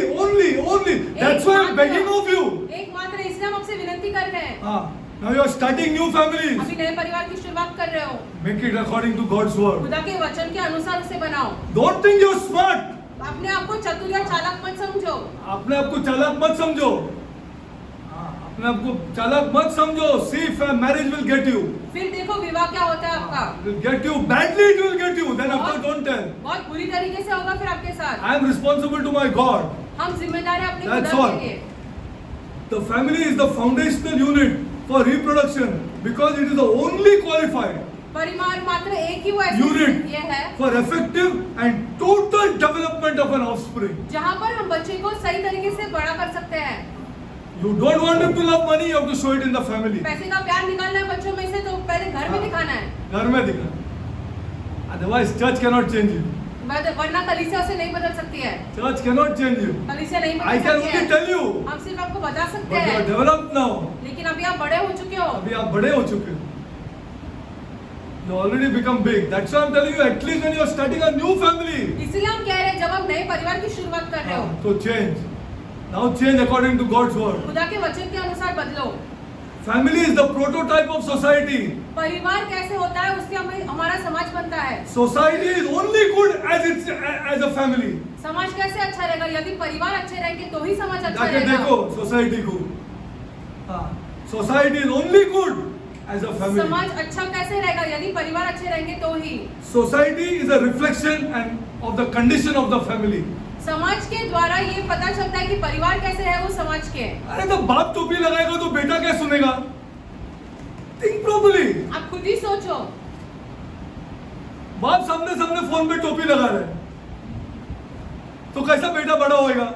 That's why I'm begging of you. एकमात्र इसलिए हम आपसे विनती कर रहे हैं। Now you are starting new families. अभी नए परिवार की शुरुआत कर रहे हो। Make it according to God's word. खुदा के वचन के अनुसार उसे बनाओ। Don't think you're smart. अपने आप को चतुर या चालाक मत समझो। अपने आप को चालाक मत समझो. अपने आप को चालाक मत समझो. See if a marriage will get you. फिर देखो विवाह क्या होता है आपका। It will get you badly. It will get you. Then after don't tell. बहुत बुरी तरीके से होगा फिर आपके साथ। I am responsible to my God. हम जिम्मेदार हैं अपने That's खुदा all. के लिए। The family is the foundational unit for reproduction because it is the only qualified परिवार मात्र एक ही वो ऐसी unit ये है for effective and total development of an offspring. जहाँ पर हम बच्चे को सही तरीके से बड़ा कर सकते हैं। You don't want him to love money, you have to show it in the family. पैसे का प्यार निकालना है बच्चों में से तो पहले घर में दिखाना है। घर में दिखा. Otherwise, church cannot change you. वरना कलीसिया उसे नहीं बदल सकती है। Church cannot change you. कलीसिया नहीं I बदल can सकती only है। tell you. हम सिर्फ आपको बता सकते But you are हैं। developed now. लेकिन अभी आप बड़े हो चुके हो। अभी आप बड़े हो चुके हो. You already become big. That's why I'm telling you. At least when you are starting a new family. इसलिए हम कह रहे हैं जब आप नए परिवार की शुरुआत कर रहे हो So change. Now change according to God's word. खुदा के वचन के अनुसार बदलो। Family is the prototype of society. परिवार कैसे होता है उससे हमें हमारा समाज बनता है। Society is only good as a family. समाज कैसे अच्छा रहेगा यदि परिवार अच्छे रहेंगे तो ही समाज अच्छा जाके रहेगा। देखो society को. Society is only good as a family. समाज अच्छा कैसे रहेगा यदि परिवार अच्छे रहेंगे तो ही। Society is a reflection of the condition of the family. समाज के द्वारा ये पता चलता है कि परिवार कैसे है वो समाज के। अरे तो बाप टोपी लगाएगा तो बेटा क्या सुनेगा? Think properly. आप खुद ही सोचो। बाप सामने फोन पे टोपी लगा रहे हैं, तो कैसा बेटा बड़ा होएगा?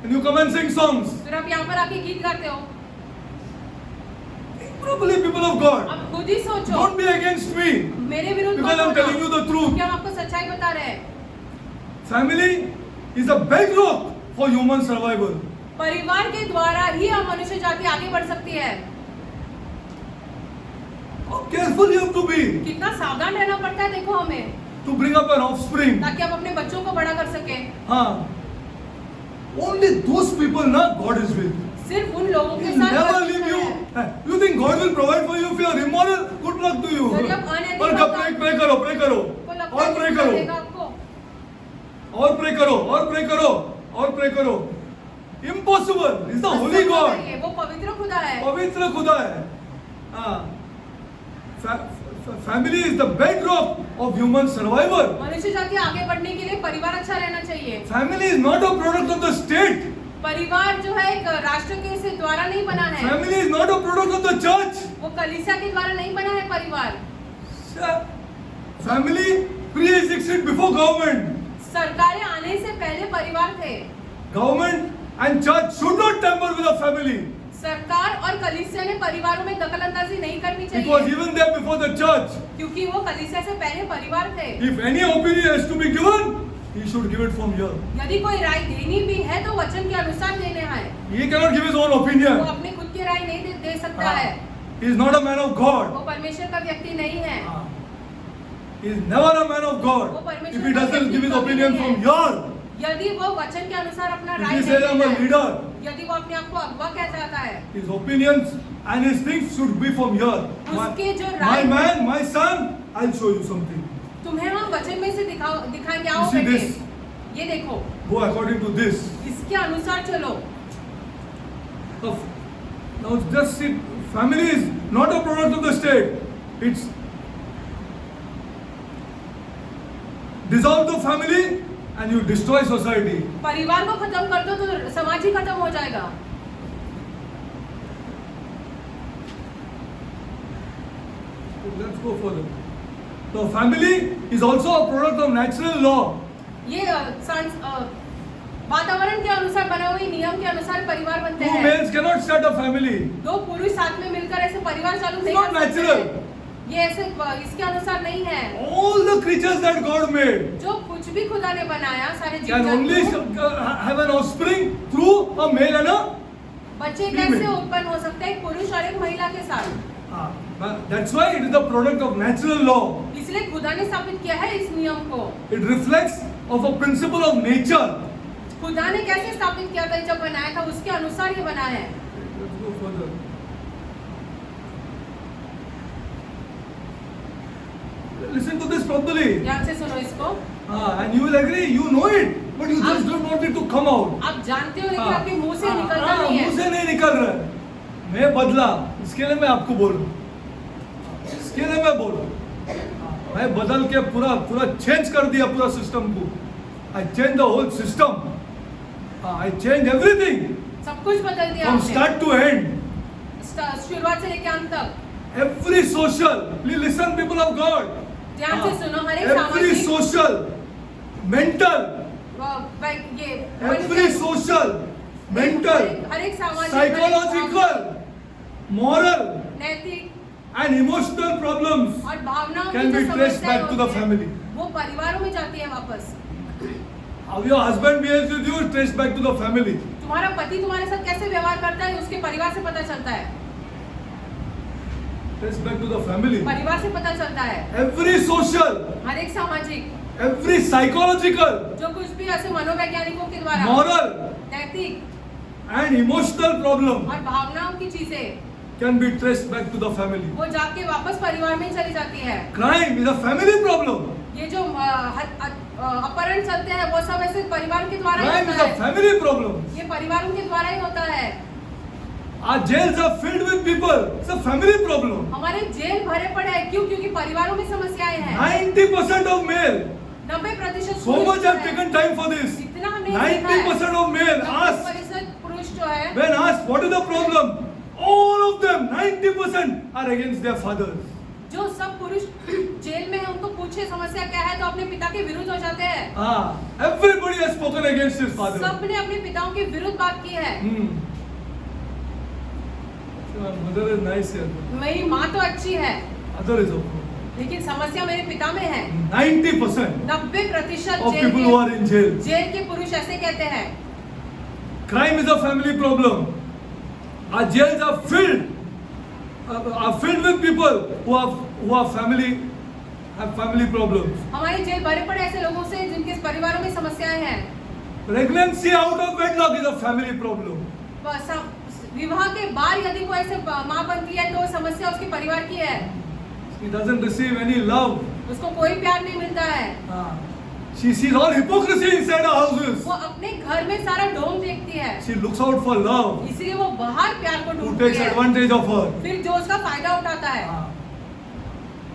And you come and sing songs. फिर आप यहाँ पर आके गीत गाते हो। Think properly, people of God. आप खुद ही सोचो। Don't be against me. मेरे विरुद्ध Because मत I'm होना। telling you the truth. क्योंकि हम आपको सच्चाई बता रहे हैं। Family is a bedrock for human survival. परिवार के द्वारा ही हम मनुष्य जाति आगे बढ़ सकती है। How careful you have to be कितना सावधान रहना पड़ता है देखो हमें, to bring up an offspring. ताकि हम अपने बच्चों को बड़ा कर सके। हाँ. Only those people, na God is with. सिर्फ उन लोगों के He'll साथ never परमेश्वर leave you. है। You think God will provide for you if you are immoral? Good luck to you. यदि आप अनैतिक और होगा, pray करो. आपको लगता और है pray कि करो. देगा आपको। और प्रे करो. Impossible. He's the holy God. वो पवित्र खुदा है। पवित्र खुदा है. हाँ. Family is the bedrock of human survival. मनुष्य जाति आगे बढ़ने के लिए परिवार अच्छा रहना चाहिए। Family is not a product of the state. परिवार जो है एक राष्ट्र के से द्वारा नहीं बना है। Family is not a product of the church. वो कलीसिया के द्वारा नहीं बना है परिवार। Family pre-existed before government. सरकारें आने से पहले परिवार थे। Government and church should not tamper with the family. सरकार और कलीसिया ने परिवारों में दखलंदाजी नहीं करनी It was चाहिए, even there before the church. क्योंकि वो कलीसिया से पहले परिवार थे। If any opinion has to be given, he should give it from here. यदि कोई राय देनी भी है तो वचन के अनुसार देने है। He cannot give his own वो opinion. अपनी खुद की राय नहीं दे सकता है। He is not a man of God. वो परमेश्वर का व्यक्ति नहीं है। He is never a man of God. If he doesn't give his opinion from here, यदि वो वचन के अनुसार अपना if राय he नहीं says I'm a देता है, leader, यदि वो अपने आप को अगवा कह जाता है, his opinions and his things should be from here. उसके जो My Rai man, my son, I'll show you something. तुम्हें हम वचन में से दिखाएंगे। You आओ see बेटे, this? ये देखो, Go according to this. इसके अनुसार चलो। Now just see, family is not a product of the state. It's dissolve the family and you destroy society. परिवार को खत्म कर दो तो समाज ही खत्म हो जाएगा। Let's go further. The family is also a product of natural law. ये वातावरण के अनुसार बने हुए नियम के अनुसार परिवार बनते Two हैं। males cannot start a family. दो पुरुष साथ में मिलकर ऐसे परिवार चालू It's नहीं not कर सकते natural. हैं। ये ऐसे इसके अनुसार नहीं है। All the creatures that God made जो कुछ भी खुदा ने बनाया, सारे जीव can only जंतु, have an offspring through a male and a बच्चे female. कैसे उत्पन्न हो सकते हैं एक पुरुष और एक महिला के साथ। That's why it is the product of natural law. इसलिए खुदा ने स्थापित किया है इस नियम को। It reflects of a principle of nature. खुदा ने कैसे स्थापित किया था, जब बनाया था उसके अनुसार ये बना है। Let's go further. Listen to this properly. ध्यान से सुनो इसको। And you will agree, you know it, but you just don't want it to come out. आप जानते हो लेकिन आपके मुंह से निकलता नहीं है। मुंह से नहीं निकल रहा है। मैं बदला, इसके लिए मैं आपको बोल रहा हूँ। इसके लिए मैं बोल रहा हूँ। मैं बदल के पूरा चेंज कर दिया पूरा सिस्टम को। I changed the whole system. I changed everything सब कुछ बदल दिया from आपने। start to end. शुरुआत से लेकर अंत तक। Every social, please listen, people of God. ध्यान से सुनो, हर एक Every सामाजिक, social, mental, ये every social, mental, हर एक सामाजिक, psychological, moral, नैतिक and emotional problems और भावनाओं can की be जो traced समस्याएं back to the होती हैं, family. वो परिवारों में जाती है वापस। How your husband behaves with you is traced back to the family. तुम्हारा पति तुम्हारे साथ कैसे व्यवहार करता है उसके परिवार से पता चलता है। Traced back to the family. परिवार से पता चलता है। Every social, हर एक सामाजिक, every psychological, जो कुछ भी ऐसे मनोवैज्ञानिकों के द्वारा, moral, नैतिक and emotional problem और भावनाओं की चीजें, can be traced back to the family. वो जाके वापस परिवार में चली जाती है। Crime is a family problem. ये जो अपहरण चलते हैं वो सब ऐसे परिवार के द्वारा ही Crime is होता a है। family problem. ये परिवारों के द्वारा ही होता है। Our jails are filled with people. It's a family problem. हमारे जेल भरे पड़े हैं, क्यों? क्योंकि परिवारों में समस्याएं हैं। 90% of male. 90% So much I've taken time for this. इतना हमने 90% of male ask, 90% पुरुष जो है, when asked what is the problem, all of them, 90% are against their fathers. जो सब पुरुष जेल में है उनको पूछे समस्या क्या है तो अपने पिता के विरुद्ध हो जाते हैं। Everybody has spoken against his father. सबने अपने पिताओं के विरुद्ध बात की है। Mother is nice here. मेरी माँ तो अच्छी है, Other is a problem. लेकिन समस्या मेरे पिता में है। 90% 90% of people who are in jail. Jail के पुरुष ऐसे कहते हैं। Crime is a family problem. Our jails are filled with people who have family problems. हमारे जेल भरे पड़े ऐसे लोगों से जिनके परिवारों में समस्याएं हैं। Pregnancy out of wedlock is a family problem. विवाह के बाद यदि कोई ऐसे माँ बनती है तो समस्या उसके परिवार की है। He doesn't receive any love. उसको कोई प्यार नहीं मिलता है। She sees all hypocrisy inside her houses. वो अपने घर में सारा ढोंग देखती है। She looks out for love. इसलिए वो बाहर प्यार को Who ढूंढती takes है, advantage of her? फिर जो उसका फायदा उठाता है।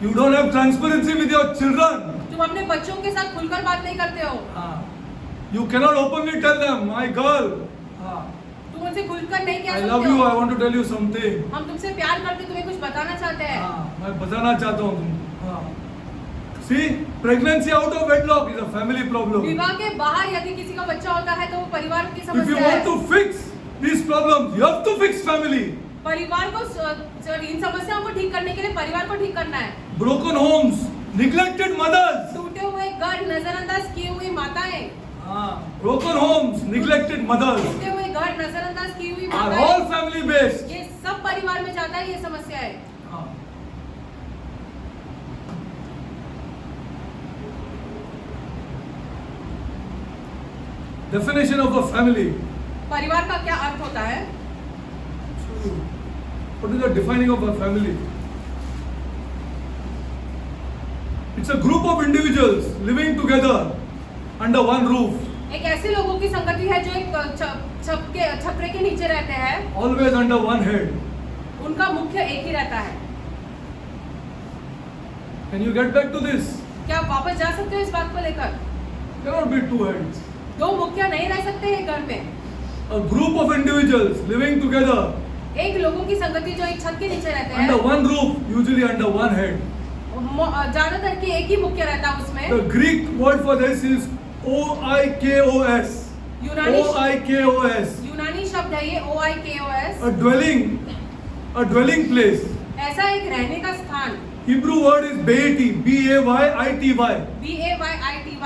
You don't have transparency with your children. तुम अपने बच्चों के साथ खुलकर बात नहीं करते हो। You cannot openly tell them, my girl, तुम उनसे खुलकर नहीं कह I सकते love you. I हो। want to tell you something. हम तुमसे प्यार करते, तुम्हें कुछ बताना चाहते हैं। मैं बताना चाहता हूँ तुमको। See, pregnancy out of wedlock is a family problem. विवाह के बाहर यदि किसी का बच्चा होता है तो वो परिवार की If you समस्या want है। to fix these problems, you have to fix family. परिवार को इन समस्याओं को ठीक करने के लिए परिवार को ठीक करना है। Broken homes, neglected mothers. टूटे हुए घर, नजरअंदाज की हुई माताएं, Broken homes, neglected mothers टूटे हुए घर, नजरअंदाज की हुई are माताएं, all family based. ये सब परिवार में जाता है ये समस्या है। Definition of a family. परिवार का क्या अर्थ होता है? What is the defining of a family? It's a group of individuals living together under one roof. एक ऐसे लोगों की संगति है जो एक छपरे के नीचे रहते हैं। Always under one head. उनका मुख्य एक ही रहता है। Can you get back to this? क्या आप वापस जा सकते हो इस बात को लेकर? Cannot be two heads. दो मुखिया नहीं रह सकते एक घर में। A group of individuals living together एक लोगों की संगति जो एक छत के नीचे रहते हैं, under one roof, usually under one head. ज्यादातर की एक ही मुख्य रहता है उसमें। The Greek word for this is oikos. oikos. यूनानी शब्द है ये oikos। A dwelling place. ऐसा एक रहने का स्थान। Hebrew word is Bayity, Bayity. BAYITY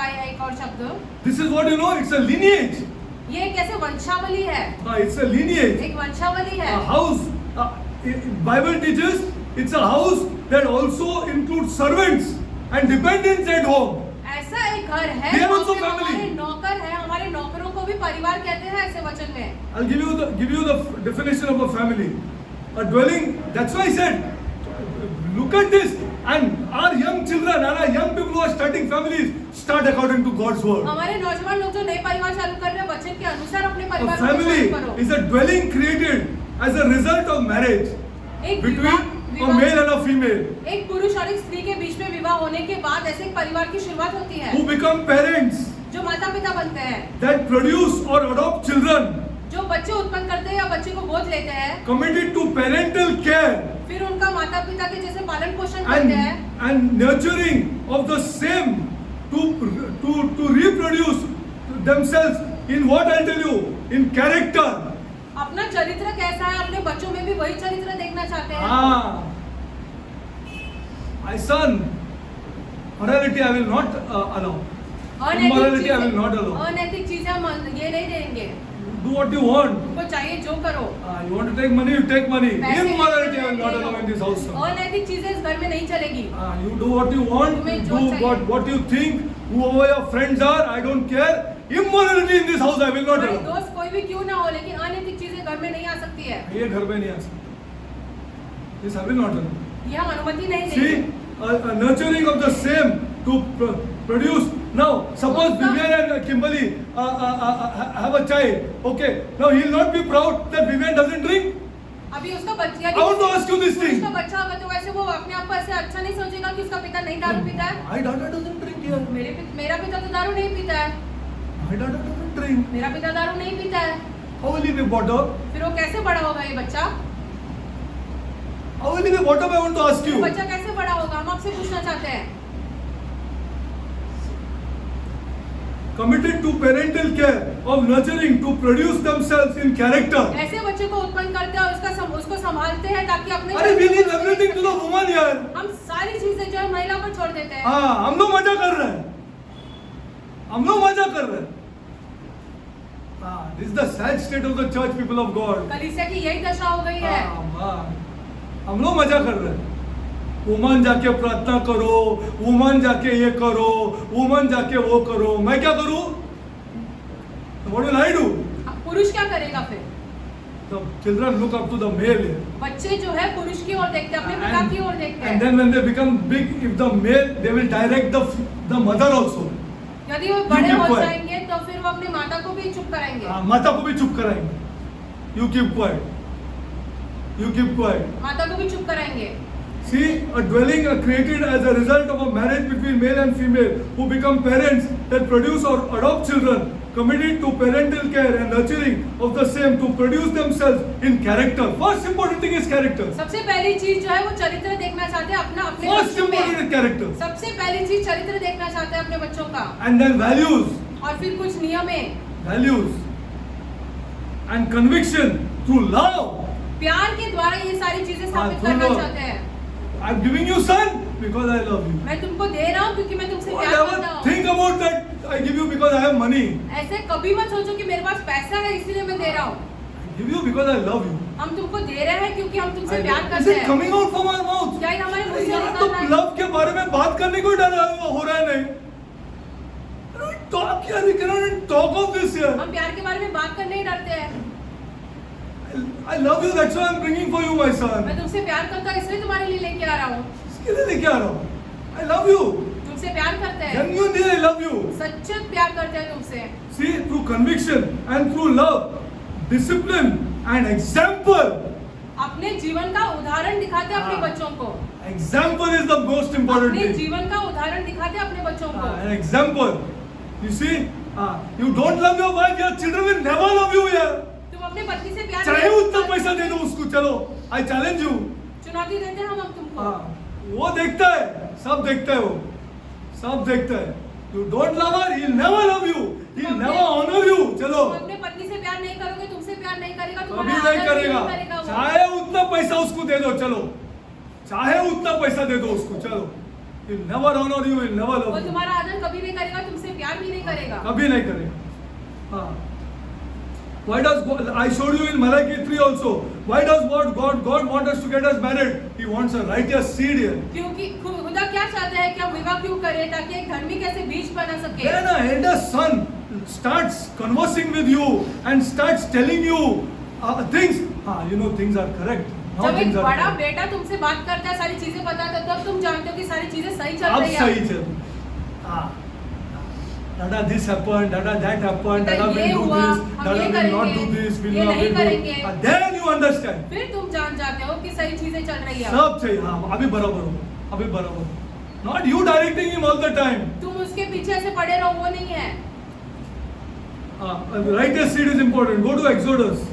है एक और शब्द। This is what you know, it's a lineage. ये एक ऐसे वंशावली है, It's a lineage. एक वंशावली है। A house, Bible teaches it's a house that also includes servants and dependents at home. ऐसा एक घर है They are also जिसमें family. हमारे नौकर है, हमारे नौकरों को भी परिवार कहते हैं ऐसे वचन में। I'll give you the definition of a family. A dwelling, that's why I said, look at this, and our young children and our young people who are starting families start according to God's word. हमारे नौजवान लोग जो नए परिवार चालू कर रहे हैं वचन के अनुसार अपने A परिवार को family चालू करो। is a dwelling created as a result of marriage एक between a male and a female एक पुरुष और एक स्त्री के बीच में विवाह होने के बाद ऐसे एक परिवार की शुरुआत होती है who become parents जो माता पिता बनते हैं, that produce or adopt children जो बच्चे उत्पन्न करते हैं या बच्चे को गोद लेते हैं, committed to parental care फिर उनका माता पिता के जैसे पालन पोषण करते हैं and nurturing of the same to reproduce themselves in what I'll tell you, in character. अपना चरित्र कैसा है अपने बच्चों में भी वही चरित्र देखना चाहते हैं। My son, morality I will not allow. Immorality I will not allow. अनैतिक चीजें हम ये नहीं देंगे। Do what you want. तुमको चाहिए जो करो। You want to take money, you take money. पैसे Immorality I will not allow in this house. अनैतिक चीजें इस घर में नहीं चलेगी। You do what you want, तुम्हें do जो चाहिए। what you think, whoever your friends are, I don't care. Immorality in this house I will not हमारे allow. दोस्त कोई भी क्यों ना हो लेकिन अनैतिक चीजें घर में नहीं आ सकती है। ये घर में नहीं आ सकती। This I will not allow. ये हम अनुमति नहीं See, देंगे। nurturing of the same to produce. Now, suppose Vivian and Kimberly have a child. Okay, now he will not be proud that Vivian doesn't drink. अभी उसका बच्चा I want to ask you this thing. उसका बच्चा होगा तो वैसे वो अपने आप को ऐसे अच्छा नहीं सोचेगा कि उसका पिता नहीं दारू पीता है। My daughter doesn't drink here. मेरा पिता तो दारू नहीं पीता है। My daughter doesn't drink. मेरा पिता दारू नहीं पीता है। How will he be brought up? फिर वो कैसे बड़ा होगा ये बच्चा? How will he be brought up? I want to ask you. बच्चा कैसे बड़ा होगा? हम आपसे पूछना चाहते हैं। Committed to parental care of nurturing to produce themselves in character. ऐसे बच्चे को उत्पन्न करते हैं और उसको संभालते हैं ताकि अपने अरे we leave everything to the woman यार. हम सारी चीजें जो है महिला पर छोड़ देते हैं। हाँ, हम लोग मजा कर रहे हैं. हम लोग मजा कर रहे हैं. This is the sad state of the church, people of God. कलीसिया की यही दशा हो गई है। हम लोग मजा कर रहे हैं. वुमन जाके प्रार्थना करो, वुमन जाके ये करो, वुमन जाके वो करो. मैं क्या करूं? What will I do? पुरुष क्या करेगा फिर? The children look up to the male. बच्चे जो है पुरुष की ओर देखते हैं, अपने पिता की ओर देखते हैं। And then when they become big, if the male, they will direct the mother also. यदि वो बड़े हो जाएंगे तो फिर वो अपनी माता को भी चुप कराएंगे। माता को भी चुप कराएंगे. You keep quiet. You keep quiet. माता को भी चुप कराएंगे। See, a dwelling created as a result of a marriage between male and female who become parents that produce or adopt children, committed to parental care and nurturing of the same to produce themselves in character. First important thing is character. सबसे पहली चीज जो है वो चरित्र देखना चाहते हैं अपने First बच्चों important में। is character. सबसे पहली चीज चरित्र देखना चाहते हैं अपने बच्चों का। And then values. और फिर कुछ नियमें। Values. And conviction through love. प्यार के द्वारा ये सारी चीजें स्थापित through करना love. चाहते हैं। I'm giving you son because I love you. मैं तुमको दे रहा हूँ क्योंकि मैं तुमसे प्यार Whatever करता हूँ। think about that, I give you because I have money. ऐसे कभी मत सोचो कि मेरे पास पैसा है इसीलिए मैं दे रहा हूँ। I give you because I love you. हम तुमको दे रहे हैं क्योंकि हम तुमसे प्यार Is करते it हैं। coming out from our mouth? क्या ये हमारे मुंह से यार निकल तो रहा है? लव के बारे में बात करने को ही डर हो रहा है नहीं. Talk यार, we cannot talk of this here. हम प्यार के बारे में बात करने ही डरते हैं। I love you, that's why I'm bringing for you, my son. मैं तुमसे प्यार करता हूँ इसलिए तुम्हारे लिए लेके आ रहा हूँ। इसके लिए लेके आ रहा हूँ. I love you. तुमसे प्यार करते हैं। Genuinely I love you. सच्चे प्यार करते हैं तुमसे। See, through conviction and through love, discipline and example. अपने जीवन का उदाहरण दिखाते हैं अपने बच्चों को। Example is the most important अपने thing. जीवन का उदाहरण दिखाते हैं अपने बच्चों को। An example. You see, you don't love your wife, your children will never love you here. तुम अपने पत्नी से प्यार चाहे नहीं उतना करते। पैसा दे दो उसको, चलो. I challenge you. चुनौती देते हैं हम तुमको। वो देखता है, सब देखता है वो, सब देखता है. You don't love her, he'll never love you. He'll never honor you. चलो. तुम अपने पत्नी से प्यार नहीं करोगे, तुमसे प्यार नहीं करेगा, कभी तुम्हारा नहीं आदर भी करेगा. नहीं करेगा वो। चाहे उतना पैसा उसको दे दो, चलो. चाहे उतना पैसा दे दो उसको, चलो, he'll never honor you, he'll never वो love you. तुम्हारा आदर कभी नहीं करेगा, तुमसे प्यार भी नहीं करेगा। कभी नहीं करेगा। हाँ। Why does God, I showed you in Malachi 3 also. Why does God want us to get us married? He wants a righteous seed here. क्योंकि खुदा क्या चाहता है कि हम विवाह क्यों करें, ताकि एक धर्मी कैसे बीज बना सके। When an elder son starts conversing with you and starts telling you things, things are correct. Now जब एक things are बड़ा correct. बेटा तुमसे बात करता है, सारी चीजें बताता है, तब तुम जानते हो कि सारी चीजें सही चल अब रही है। सही चल। हाँ। Dada this happened, Dada that happened, बेटा Dada ये will do हुआ, this, हम Dada ये will not करेंगे, do this, will ये not नहीं will करेंगे। do. Then you understand. फिर तुम जान जाते हो कि सही चीजें चल रही है। सब सही, हाँ, अभी बराबर हो, अभी बराबर हो। Not you directing him all the time. तुम उसके पीछे ऐसे पड़े रहो, वो नहीं है। Righteous seed is important. Go to Exodus.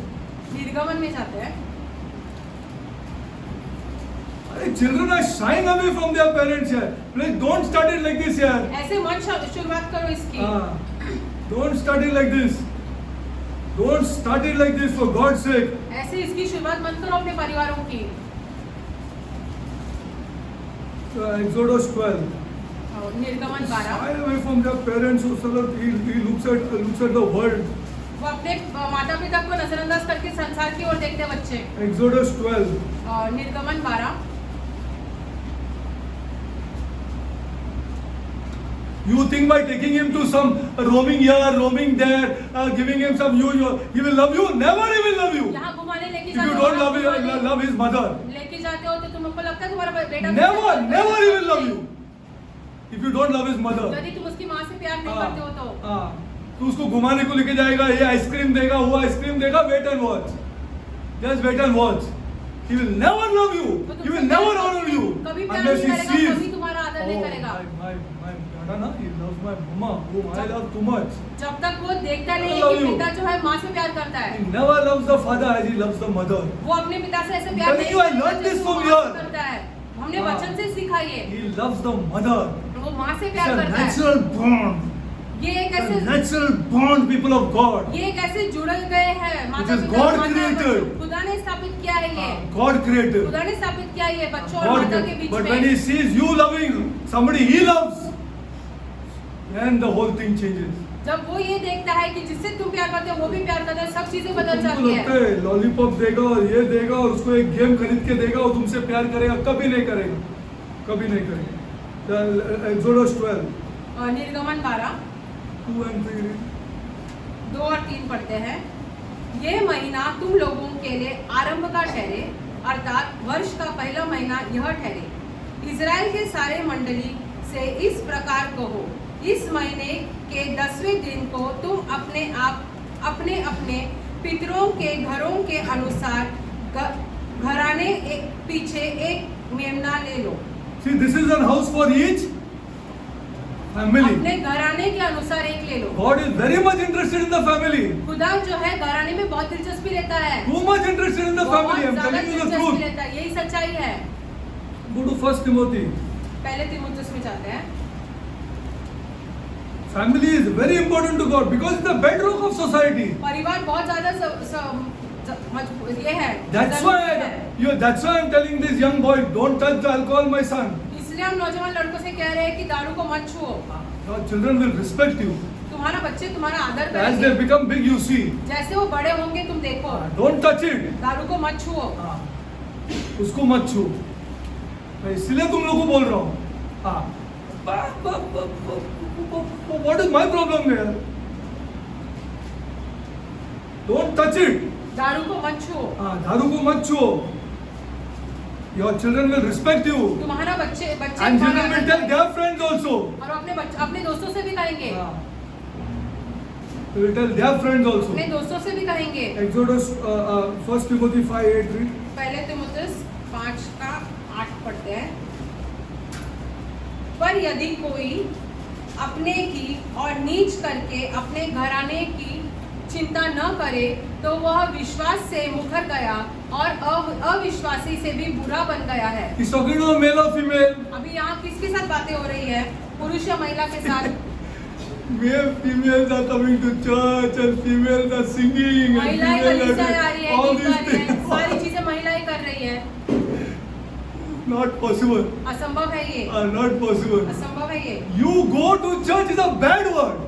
निर्गमन में जाते हैं। Children are shying away from their parents here. Like, don't start it like this here. ऐसे मत शुरुआत करो इसकी। Don't start it like this. Don't start it like this for God's sake. ऐसे इसकी शुरुआत मत करो अपने परिवारों की। Exodus 12. निर्गमन 12। Shy away from their parents so that he looks at the world. वो अपने माता पिता को नजरअंदाज करके संसार की ओर देखते हैं बच्चे। Exodus 12. निर्गमन 12। You think by taking him to some roaming here, roaming there, giving him some he will love you? Never he will love you. यहाँ घुमाने लेके If जाते you हो, don't love his mother. लेके जाते हो तो तुमको लगता है तुम्हारा बेटा Never he will love you. If you don't love his mother. यदि तुम उसकी माँ से प्यार नहीं करते हो तो तो उसको घुमाने को लेके जाएगा, ये आइसक्रीम देगा, वो आइसक्रीम देगा, wait and watch. Just wait and watch. He will never love you. He will never honor you कभी प्यार unless नहीं he करेगा, sees. कभी तुम्हारा आदर नहीं करेगा। My dada na, he loves my mama, whom I love too much. जब तक वो देखता नहीं I है love कि you. पिता जो है माँ से प्यार करता है, He never loves the father as he loves the mother. वो अपने पिता से ऐसे प्यार telling नहीं you, I करता learned this जैसे from वो माँ here. से करता है। हमने हाँ। वचन से सीखा ये। He loves the mother. वो माँ से It's प्यार a करता है। natural bond. ये एक It's a ऐसे natural bond, people of God. ये एक ऐसे जुड़ गए हैं माता is पिता God और माता। created. खुदा ने स्थापित किया है ये। God created. खुदा ने स्थापित किया है ये बच्चों और God माता के created. बीच But में। when he sees you loving somebody he loves, then the whole thing changes. जब वो ये देखता है कि जिससे तुम प्यार करते हो वो भी प्यार करता है, सब चीजें बदल तुमको जाती लगता है। है लॉलीपॉप देगा और ये देगा और उसको एक गेम खरीद के देगा और तुमसे प्यार करेगा? कभी नहीं करेगा, कभी नहीं करेगा। Exodus 12. और निर्गमन 12 2 and 3. 2 और 3 पढ़ते हैं। ये महीना तुम लोगों के लिए आरंभ का ठहरे, अर्थात वर्ष का पहला महीना यह ठहरे। इजराइल के सारे मंडली से इस प्रकार कहो, इस महीने के 10वें दिन को तुम अपने अपने पितरों के घरों के अनुसार घराने पीछे एक मेमना ले लो। See, this is a house for each family. अपने घराने के अनुसार एक ले लो। God is very much interested in the family. खुदा जो है घराने में बहुत दिलचस्पी लेता है। Too much interested in the बहुत family. I'm ज्यादा telling you the दिलचस्पी truth. लेता है, यही सच्चाई है। Go to 1 Timothy. पहले तिमुथियुस में जाते हैं। Family is very important to God because it's the bedrock of society. परिवार बहुत ज्यादा ये है। That's why I'm telling this young boy, don't touch the alcohol, my son. इसलिए हम नौजवान लड़कों से कह रहे हैं कि दारू को मत छुओ। Your children will respect you. तुम्हारा बच्चे तुम्हारा आदर As they करेंगे। become big, you see. जैसे वो बड़े होंगे तुम देखो। Don't touch it. दारू को मत छुओ। उसको मत छू। मैं इसलिए तुम लोगों को बोल रहा हूँ। What is my problem there? Don't touch it. दारू को मत छुओ। दारू को मत छुओ। Your children will respect you. तुम्हारा बच्चे And children will tell their friends also. और अपने दोस्तों से भी कहेंगे। They will tell their friends also. अपने दोस्तों से भी कहेंगे। Exodus 1 Timothy 5:8 read. पहले तिमुथियुस 5 का 8 पढ़ते हैं। पर यदि कोई अपने की और नीच करके अपने घराने की चिंता न करे तो वह विश्वास से मुकर गया और अविश्वासी से भी बुरा बन गया है। He's talking to a male or female? अभी यहाँ किसके साथ बातें हो रही है? पुरुष या महिला के साथ? Male, females are coming to church and females are singing and महिलाएं females कलीसिया are आ रही है, all गीत these गा रही है, things. सारी चीजें महिलाएं कर रही है। Not possible. असंभव है ये, Not possible. असंभव है ये। You go to church is a bad word.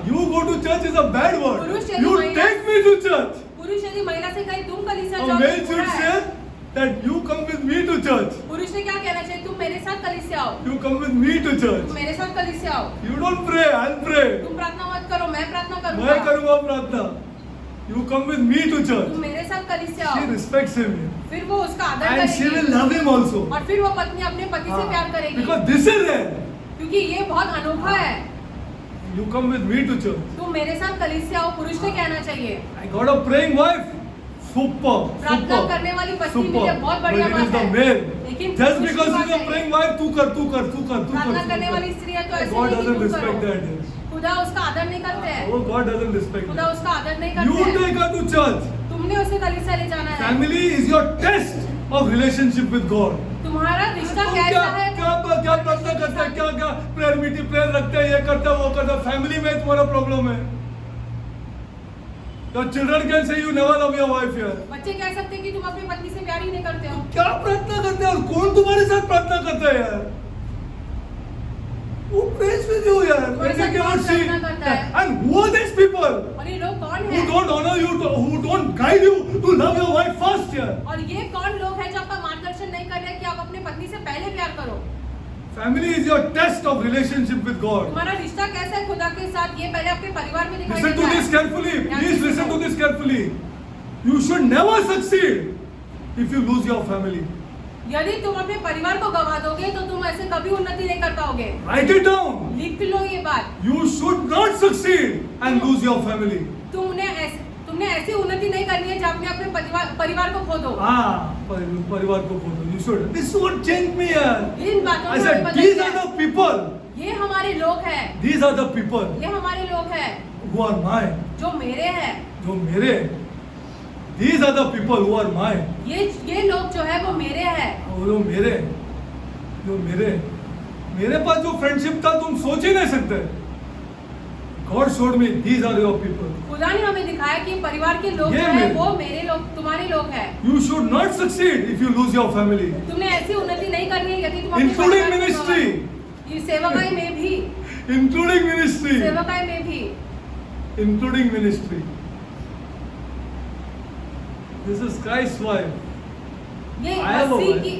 You go to church is a bad word. पुरुष यदि You महिला- take me to church. पुरुष यदि महिला से कहे तुम कलीसिया A जाओ, male तो should बुरा say है। that you come with me to church. पुरुष ने क्या कहना चाहिए? तुम मेरे साथ कलीसिया आओ, You come with me to church. तुम मेरे साथ कलीसिया आओ। You don't pray, I'll pray. तुम प्रार्थना मत करो, मैं प्रार्थना मैं करूंगा। करूंगा प्रार्थना. You come with me to church. तुम मेरे साथ कलीसिया She आओ। respects him. फिर वो उसका आदर And she will करेगी love him also. और फिर वो पत्नी अपने पति से प्यार करेगी, Because this is rare. क्योंकि ये बहुत अनोखा है। You come with me to church. तुम मेरे साथ कलीसिया आओ, पुरुष ने कहना चाहिए। I got a praying wife. Super. प्रार्थना Super. करने वाली पत्नी Super. मिले, बहुत But बढ़िया it is बात the है। male. लेकिन Just पुरुष की because बात he's a है। praying wife, तू कर. प्रार्थना करने वाली स्त्री है तो ऐसे God नहीं कि doesn't तुम respect करो। that. खुदा उसका आदर नहीं करते हैं, Oh, God doesn't respect खुदा that. उसका आदर नहीं You करते हैं। take her to church. तुमने उसे कलीसिया ले जाना है। Family is your test of relationship with God. तुम्हारा रिश्ता तुम कैसा है? क्या प्रार्थना करते हैं, क्या प्रेयर मीटिंग प्रेयर रखते हैं, ये करते हैं, वो करते हैं, फैमिली में तुम्हारा प्रॉब्लम है. Your children can say you never love your wife here. बच्चे कह सकते हैं कि तुम अपनी पत्नी से प्यार ही नहीं करते हो। क्या प्रार्थना करते हैं और कौन तुम्हारे साथ प्रार्थना करता है यार? Who prays with you यार? When you cannot see. प्रार्थना करता है। And who are these people और ये लोग कौन who हैं? don't honor you, who don't guide you to love your wife first यार? और ये कौन लोग हैं जो आपका मार्गदर्शन नहीं कर रहे कि आप अपने पत्नी से पहले प्यार करो? Family is your test of relationship with God. तुम्हारा रिश्ता कैसा है खुदा के साथ, ये पहले अपने परिवार में दिखाई Listen to देता this है। carefully. Please listen to this carefully. You should never succeed if you lose your family. यदि तुम अपने परिवार को गवा दोगे तो तुम ऐसे कभी उन्नति नहीं कर पाओगे। Write it down. लिख लो ये बात। You should not succeed and lose your family. तुमने ऐसी उन्नति नहीं करनी है जहाँ अपने परिवार को खो दो। परिवार को खोलो. You should. This is what changed me यार. इन बातों I को said, बदल these दिया। are the people. ये हमारे लोग हैं, These are the people ये हमारे लोग हैं who are mine. जो मेरे हैं। जो मेरे. These are the people who are mine. ये लोग जो है वो मेरे हैं। वो जो मेरे पास जो फ्रेंडशिप था तुम सोच ही नहीं सकते. God showed me these are your people. खुदा ने हमें दिखाया कि परिवार के लोग ये जो है मेरे। वो मेरे लोग, तुम्हारे लोग हैं। You should not succeed if you lose your family. तुमने ऐसी उन्नति नहीं करनी है यदि तुम अपने Including परिवार को ministry. गवा दो। ये सेवकाई में भी, Including ministry. सेवकाई में भी। Including ministry. This is Christ's wife. ये I have a Masih wife. की,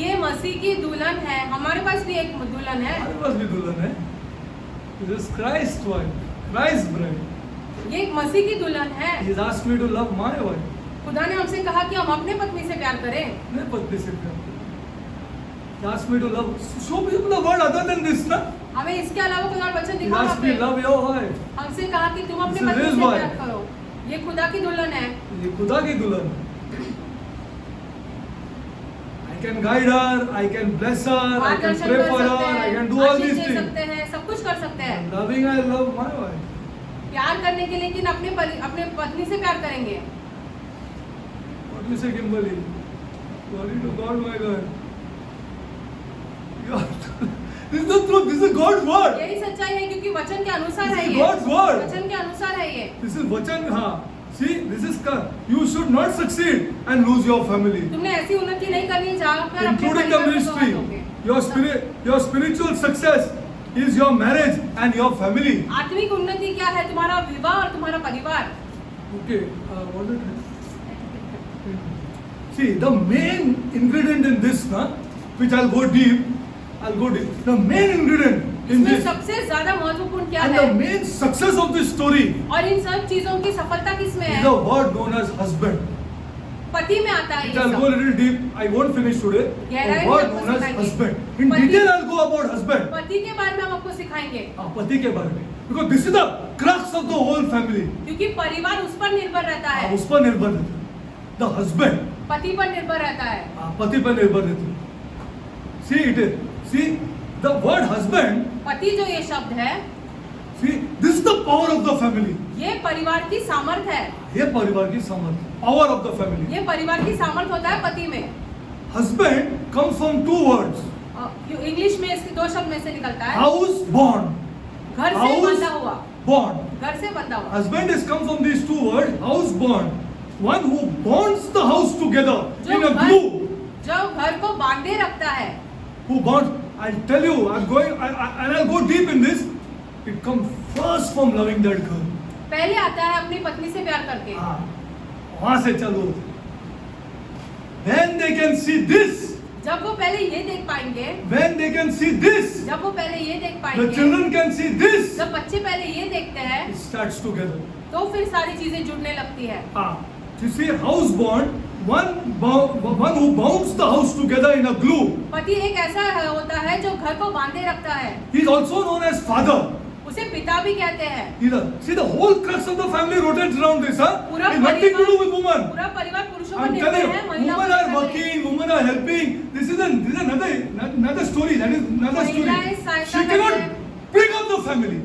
ये मसीह की दुल्हन है। हमारे पास भी एक दुल्हन है। हमारे पास भी दुल्हन है. This is Christ's wife. Christ's bride. ये एक मसीह की दुल्हन है। He's asked me to love my wife. खुदा ने हमसे कहा कि हम अपने पत्नी से प्यार करें। मैं पत्नी से प्यार करता हूं. He asked me to love. Show me the word other than this, na? हमें इसके अलावा कोई और वचन He दिखाओ asked me हमें। love your wife. हमसे कहा कि तुम अपने This is पत्नी his से wife. प्यार करो। ये खुदा की दुल्हन है। ये खुदा की दुल्हन. I can guide her. I can bless her. I can मार्गदर्शन pray कर for her. सकते I हैं, can do all Ashish these they things. सकते हैं, सब कुछ कर सकते हैं। Loving, I love my wife. प्यार करने के लिए लेकिन अपने पत्नी से प्यार करेंगे। What do you say, Kimberly? Glory to God, my God. This is the truth. This is God's word. यही सच्चाई है क्योंकि वचन के अनुसार This है is ये। God's word. वचन के अनुसार है ये। This is vachan. हाँ. See, this is you should not succeed and lose your family, तुमने ऐसी उन्नति नहीं करनी जहाँ पर अपने including the परिवार को ministry. गवा दोगे। Your spiritual success is your marriage and your family. आत्मिक उन्नति क्या है? तुम्हारा विवाह और तुम्हारा परिवार। Okay. What is it? See, the main ingredient in this, which I'll go deep. The main ingredient in इसमें this सबसे ज्यादा महत्वपूर्ण क्या and है? the main success of this story और इन सब चीजों की सफलता किसमें is है? a word known as husband. पति में आता है Which ये I'll सब। go a little deep. I won't finish today. गहराई A में word आपको known as सिखाएंगे। husband. In पति- detail, I'll go about husband. पति के बारे में हम आपको सिखाएंगे पति के बारे में. Because this is the crux of the whole family. क्योंकि परिवार उस पर निर्भर रहता है। उस पर निर्भर रहता है. The husband. पति पर निर्भर रहता है। पति पर निर्भर रहता है. See it is. See the word husband. पति जो ये शब्द है, See this is the power of the family. ये परिवार की सामर्थ्य है। ये परिवार की सामर्थ्य. Power of the family. ये परिवार की सामर्थ्य होता है पति में। Husband comes from two words. English में इसके दो शब्द में से निकलता है। House bond. घर से House बंधा हुआ। bond. घर से बंधा हुआ। Husband has come from these two words. House bond. One who bonds the house together जो in a घर- glue. जो घर को बांधे रखता है, who bonds, I'll tell you, and I'll go deep in this. It comes first from loving that girl. पहले आता है अपनी पत्नी से प्यार करके। हाँ, वहां से चलो। When they can see this, जब वो पहले ये देख पाएंगे, when they can see this, जब वो पहले ये देख the पाएंगे, children can see this, जब बच्चे पहले ये देखते हैं, it starts together. तो फिर सारी चीजें जुड़ने लगती है। Ah, you see, house bond, one who bounds the house together in a glue. पति एक ऐसा होता है जो घर को बांधे रखता है, He is also known as father. उसे पिता भी कहते हैं। See, the whole crux of the family rotates around this, huh? पूरा It's nothing to do with woman. पूरा परिवार पुरुषों पर I'm निर्भर telling है, you, महिलाओं women पर are निर्भर है। working, women are helping. This is another story. That is another story. महिलाएं सहायता She cannot करते हैं। bring up the family.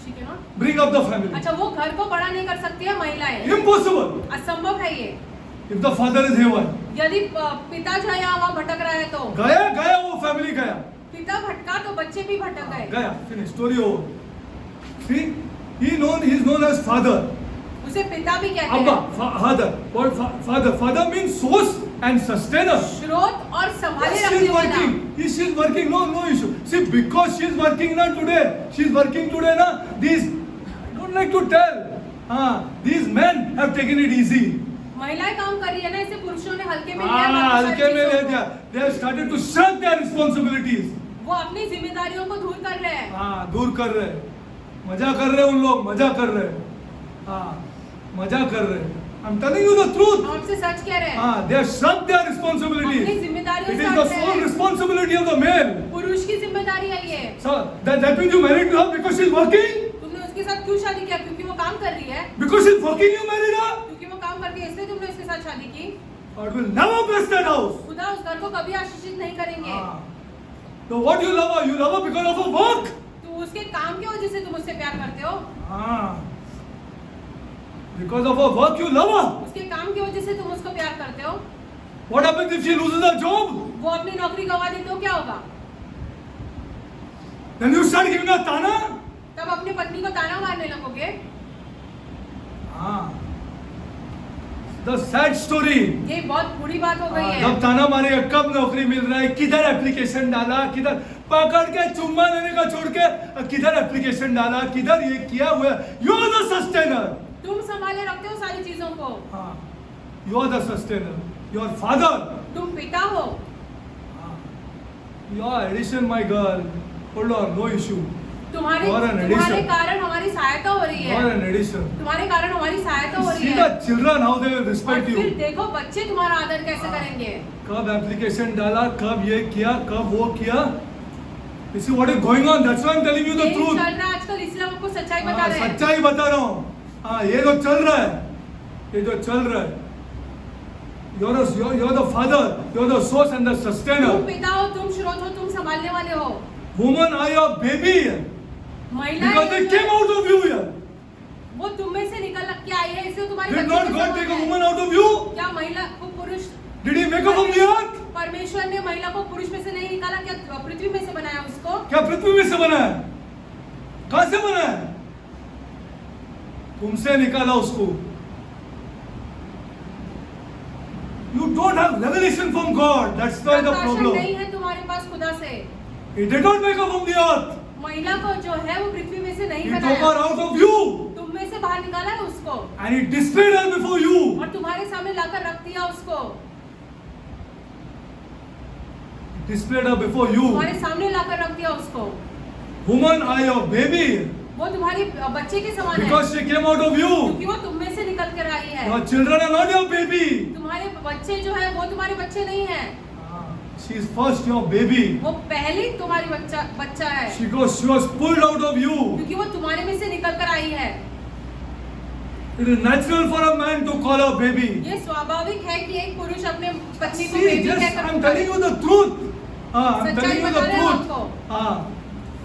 She cannot? Bring up the family. अच्छा, वो घर को बड़ा नहीं कर सकती है महिलाएं, Impossible. असंभव है ये। If the father is haywire. यदि पिता जो है यहाँ वहाँ भटक रहा है तो गया वो family गया. पिता भटका तो बच्चे भी भटक गए। गया. Finish. Story over. See, he is known as father. उसे पिता भी कहते Abba, हैं। father. What father? Father means source and sustainer. स्रोत और संभाले Yes, रखने she's वाला। working. Yes, she's working. No issue. See, because she's working now today. She's working today now. These, I don't like to tell. These men have taken it easy. महिलाएं काम कर रही है ना, इसे पुरुषों ने हल्के में लिया है, बाकी सारी हल्के में ले चीजों दिया. को। They have started to shirk their responsibilities. वो अपनी जिम्मेदारियों को दूर कर रहे हैं। दूर कर रहे हैं. मजा कर रहे हैं उन लोग. मजा कर रहे हैं. मजा कर रहे हैं. I'm telling you the truth. हम आपसे सच कह रहे हैं। They have shirked their responsibilities. अपनी जिम्मेदारियों It से is the हट रहे sole हैं। responsibility of the male. पुरुष की जिम्मेदारी है ये। So that means you married her because she's working? तुमने उसके साथ क्यों शादी किया? क्योंकि वो काम कर रही है। Because she's working you married her? क्योंकि वो काम करती है इसलिए तुमने उसके साथ शादी की। God will never bless that house. खुदा उस घर को कभी आशीषित नहीं करेंगे। So what you love her? You love her because of her work. तो उसके काम की वजह से तुम उससे प्यार करते हो। Because of her work you love her. उसके काम की वजह से तुम उसको प्यार करते हो। What happens if she loses her job? वो अपनी नौकरी गवा दी तो क्या होगा? Then you start giving her tana. तब अपनी पत्नी को ताना मारने लगोगे। The sad story. ये बहुत बुरी बात हो गई है। जब ताना मारेगा कब नौकरी मिल रहा है, किधर एप्लीकेशन डाला, किधर पकड़ के चुम्मा लेने का छोड़ के किधर एप्लीकेशन डाला, किधर ये किया हुआ है. You are the sustainer. तुम संभाले रखते हो सारी चीजों को। You are the sustainer. Your father. तुम पिता हो। Your addition, my girl. Hold on, no issue. तुम्हारे You are an addition. तुम्हारे कारण हमारी सहायता हो रही You are है। an addition. तुम्हारे कारण हमारी सहायता हो रही See है। the children how they will और respect फिर you. देखो बच्चे तुम्हारा आदर कैसे करेंगे। कब एप्लीकेशन डाला, कब ये किया, कब वो किया. You see what is going on? That's why I'm telling you the यही truth. चल रहा है आजकल, इसलिए हम आपको सच्चाई बता रहे हैं। सच्चाई बता रहा हूँ. ये जो चल रहा है, ये जो चल रहा है. You're the father. You're the source and the sustainer. तुम पिता हो, तुम स्रोत हो, तुम संभालने वाले हो। Woman are your baby. Because they came out of you here. वो तुम में से निकल के आई है, इसलिए तुम्हारी Did बच्चे not के God समान take a है। woman out of you? क्या महिला को पुरुष Did He make her from the earth? परमेश्वर ने महिला को पुरुष में से नहीं निकाला? क्या पृथ्वी में से बनाया उसको? क्या पृथ्वी में से बना है? कहां से बना है? तुमसे निकाला उसको. You don't have revelation from God. That's why the प्रकाशन problem. नहीं है तुम्हारे पास खुदा से। He did not make her from the earth. महिला को जो है वो पृथ्वी में से नहीं He took बनाया, her out of you तुम में से बाहर निकाला है उसको and He displayed her before you. और तुम्हारे सामने लाकर रख दिया उसको। Displayed her before you. तुम्हारे सामने लाकर रख दिया उसको। Woman are your baby वो तुम्हारी बच्चे के समान है, because she came out of you. क्योंकि वो तुम में से निकल कर आई है। Your children are not your baby. तुम्हारे बच्चे जो है वो तुम्हारे बच्चे नहीं है, She is first your baby. वो पहले ही तुम्हारी बच्चा है, She was pulled out of you. क्योंकि वो तुम्हारे में से निकल कर आई है। It is natural for a man to call her baby. ये स्वाभाविक है कि एक पुरुष अपने पत्नी को See, बेटी just कहकर I'm पुकारे। telling you the truth. I'm सच्चाई telling you बता the रहे हैं truth. आपको।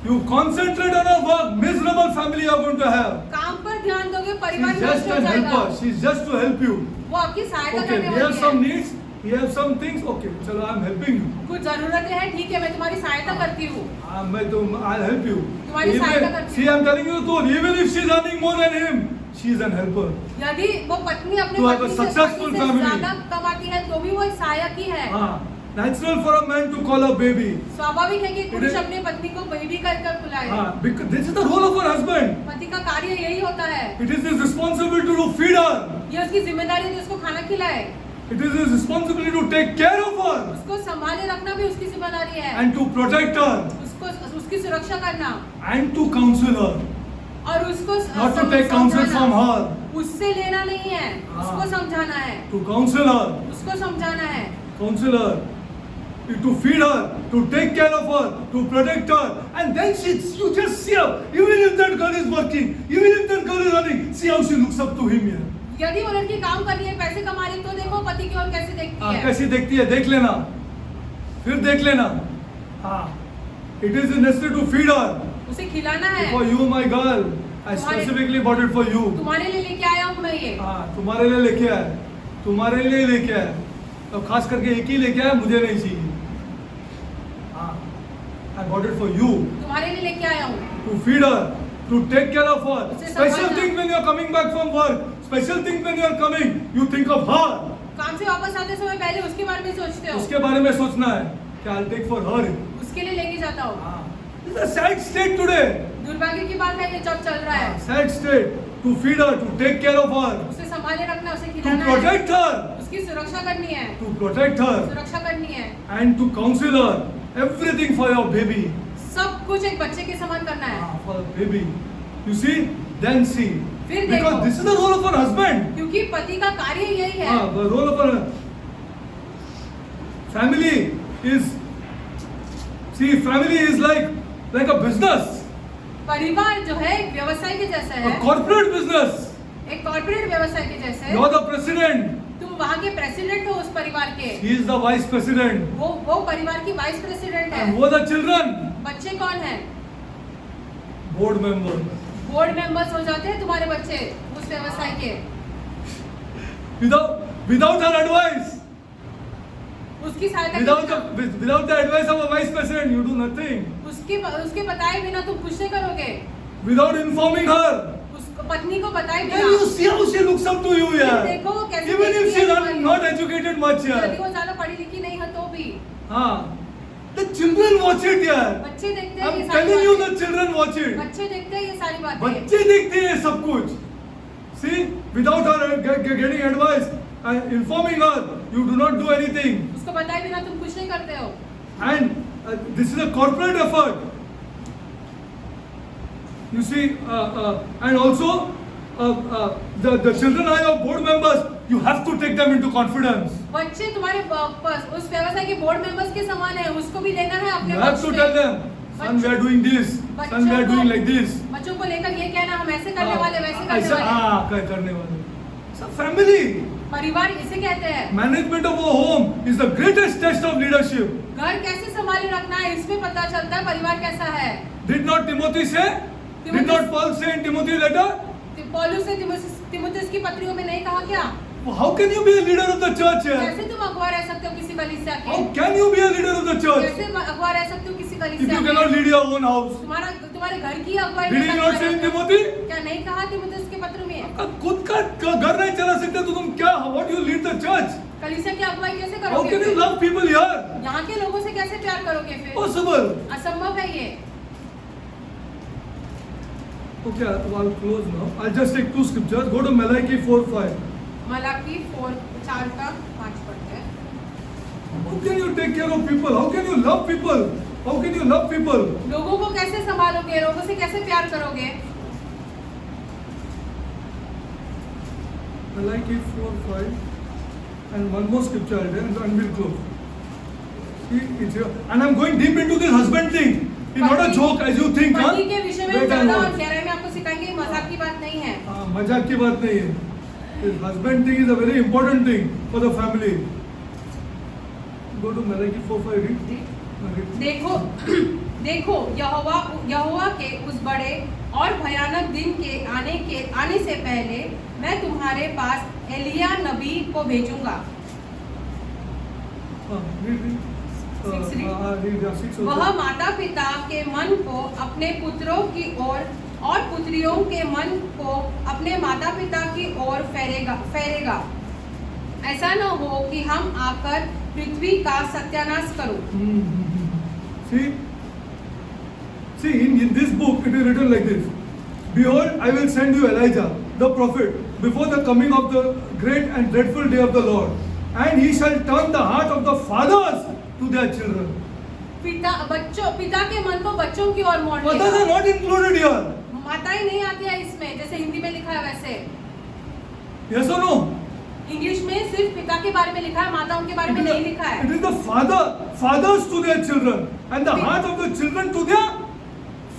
You concentrate on her work, miserable family you are going to have. काम पर ध्यान दोगे परिवार She's just नष्ट हो an जाएगा। helper. She's just to help you. वो आपकी सहायता Okay, करने we have वाली some है। needs. We have some things. Okay, chalo, I'm helping you. कुछ जरूरतें हैं, ठीक है, मैं तुम्हारी सहायता करती हूँ। I'll help you. तुम्हारी सहायता करती See, I'm telling you the truth. Even if she's earning more than him, she is an helper. यदि वो पत्नी अपने To have a पति से successful पति से family. ज्यादा कमाती है तो भी वो एक सहायक ही है। हाँ, natural for a man to call a baby. स्वाभाविक है कि It पुरुष is- अपने पत्नी को बेबी कर बुलाए। हाँ, because this is the role of her husband. पति का कार्य यही होता है। It is his responsibility to feed her. ये उसकी जिम्मेदारी है कि उसको खाना खिलाए, It is his responsibility to take care of her उसको संभाले रखना भी उसकी जिम्मेदारी है, and to protect her उसको उसकी सुरक्षा करना and to counsel her. और उसको Not to take counsel from her. उससे लेना नहीं है, हाँ। उसको समझाना है, To counsel her, उसको समझाना है, counsel her, to feed her, to take care of her, to protect her, and then you just see her. Even if that girl is working, even if that girl is running, see how she looks up to him here. यदि वो लड़की काम कर रही है, पैसे कमा रही है, तो देखो पति की ओर कैसे देखती है। कैसी देखती है, देख लेना, फिर देख लेना। हाँ, it is necessary to feed her. उसे खिलाना है। For you, my girl, I तुम्हारे- specifically bought it for you. तुम्हारे लिए लेके आया हूँ मैं ये। हाँ, तुम्हारे लिए लेके आया, तुम्हारे लिए लेके आया, तो खास करके एक ही लेके आया, मुझे नहीं चाहिए। हाँ, I bought it for you. तुम्हारे लिए लेके आया हूँ। To feed her, to take care of her. उसे Special संभालना। thing when you are coming back from work, special thing when you are coming, you think of her. काम से वापस आते समय पहले उसके बारे में सोचते हो, उसके बारे में सोचना है कि I'll take for her. उसके लिए लेके जाता हो। हाँ, this is a sad state today. दुर्भाग्य की बात है ये जब चल रहा है। Sad state. To feed her, to take care of her, उसे संभाले रखना, उसे to खिलाना है, protect her, उसकी सुरक्षा करनी है, to protect her, सुरक्षा करनी है, and to counsel her. Everything for your baby. सब कुछ एक बच्चे के समान करना है। For the baby. You see? Then see. फिर Because देखो। this is the role of her husband. क्योंकि पति का कार्य यही है। The role of her family is, see, family is like a business, परिवार जो है एक व्यवसाय के जैसा a है, corporate business. एक कॉर्पोरेट व्यवसाय के जैसे। You're the president. तुम वहाँ के प्रेसिडेंट हो उस परिवार के, He is the vice president. वो परिवार की वाइस प्रेसिडेंट है। And who are the children? बच्चे कौन है? Board member. बोर्ड मेंबर्स हो जाते हैं तुम्हारे बच्चे उस व्यवसाय के। Without her advice, उसकी सहायता without के without the advice of a vice president, you do nothing. उसके बताए बिना तुम कुछ नहीं करोगे। Without informing her, उसको पत्नी को बताए can you बिना see how she looks up to you फिर here? देखो वो कैसे Even if देखती she's है तुम्हारी। not educated much यदि here. वो ज्यादा पढ़ी लिखी नहीं है तो भी हाँ, the children watch it here. बच्चे देखते हैं ये I'm सारी telling you, the बातें। children watch it. बच्चे देखते हैं ये सारी बातें। बच्चे देखते हैं सब कुछ. See, without her getting advice and informing her, you do not do anything. उसको बताए बिना तुम कुछ नहीं करते हो। And this is a corporate effort. You see, and also the children are your board members. You have to take them into confidence. बच्चे तुम्हारे उस व्यवसाय के बोर्ड मेंबर्स के समान है, उसको भी लेना है अपने You have पक्ष to में। tell them, son, we are doing this. Son, we are doing like this. बच्चों को लेकर ये कहना हम ऐसे करने वाले वैसे करने ऐसा वाले। हाँ करने वाले. So family, परिवार इसे कहते हैं। management of a home is the greatest test of leadership. घर कैसे संभाले रखना है इसमें पता चलता है परिवार कैसा है। Did not Timothy say? Did not Paul say in Timothy letter? पौलुस ने तीमुथियुस की पत्रियों में नहीं कहा क्या? How can you be a leader of the church here? कैसे तुम अगुवा रह सकते हो किसी कलीसिया के? How can you be a leader of the church कैसे अगुवा रह सकते हो किसी if कलीसिया you के? cannot lead your own house? तुम्हारे घर की अगुवाई Did he नहीं not कर say in सकते? Timothy? क्या नहीं कहा तीमुथियुस के पत्र में? खुद का घर नहीं चला सकते तो तुम क्या? How do you lead the church? कलीसिया की अगुवाई कैसे How करोगे? can you love people here? यहाँ के लोगों से कैसे प्यार करोगे फिर? Possible. असंभव है ये। Okay, I'll close now. I'll just take two scriptures. Go to Malachi 4:5. Malachi 4:4 का 5 पढ़ते हैं। How can you take care of people? How can you love people? How can you love people? लोगों को कैसे संभालोगे? लोगों से कैसे प्यार करोगे? Malachi 4:5, and one more scripture I'll tell, and then we'll close. See, it's here. And I'm going deep into this husband thing. It's not a joke as you think, huh? पति के विषय में Wait and ज्यादा और watch. गहराई में आपको सिखाएंगे, ये मजाक की बात नहीं है। हाँ, मजाक की बात नहीं है. This husband thing is a very important thing for the family. Go to Malachi 4:5. Read. देखो देखो यहोवा के उस बड़े और भयानक दिन के आने से पहले मैं तुम्हारे पास एलिया नबी को भेजूंगा। Read. Six, read. Read. 6 also. वह माता पिता के मन को अपने पुत्रों की ओर और पुत्रियों के मन को अपने माता पिता की ओर फेरेगा। ऐसा न हो कि हम आकर पृथ्वी का सत्यानाश करो। See, in this book it is written like this: Behold, I will send you Elijah, the prophet, before the coming of the great and dreadful day of the Lord, and he shall turn the heart of the fathers to their children. पिता के मन को बच्चों की ओर मोड़ Fathers are not included here. माताएं नहीं आती है इसमें, जैसे हिंदी में लिखा है वैसे। Yes or no? इंग्लिश में सिर्फ पिता के बारे में लिखा है, माताओं के बारे में नहीं लिखा है। It is the fathers to their children, and the heart of the children to their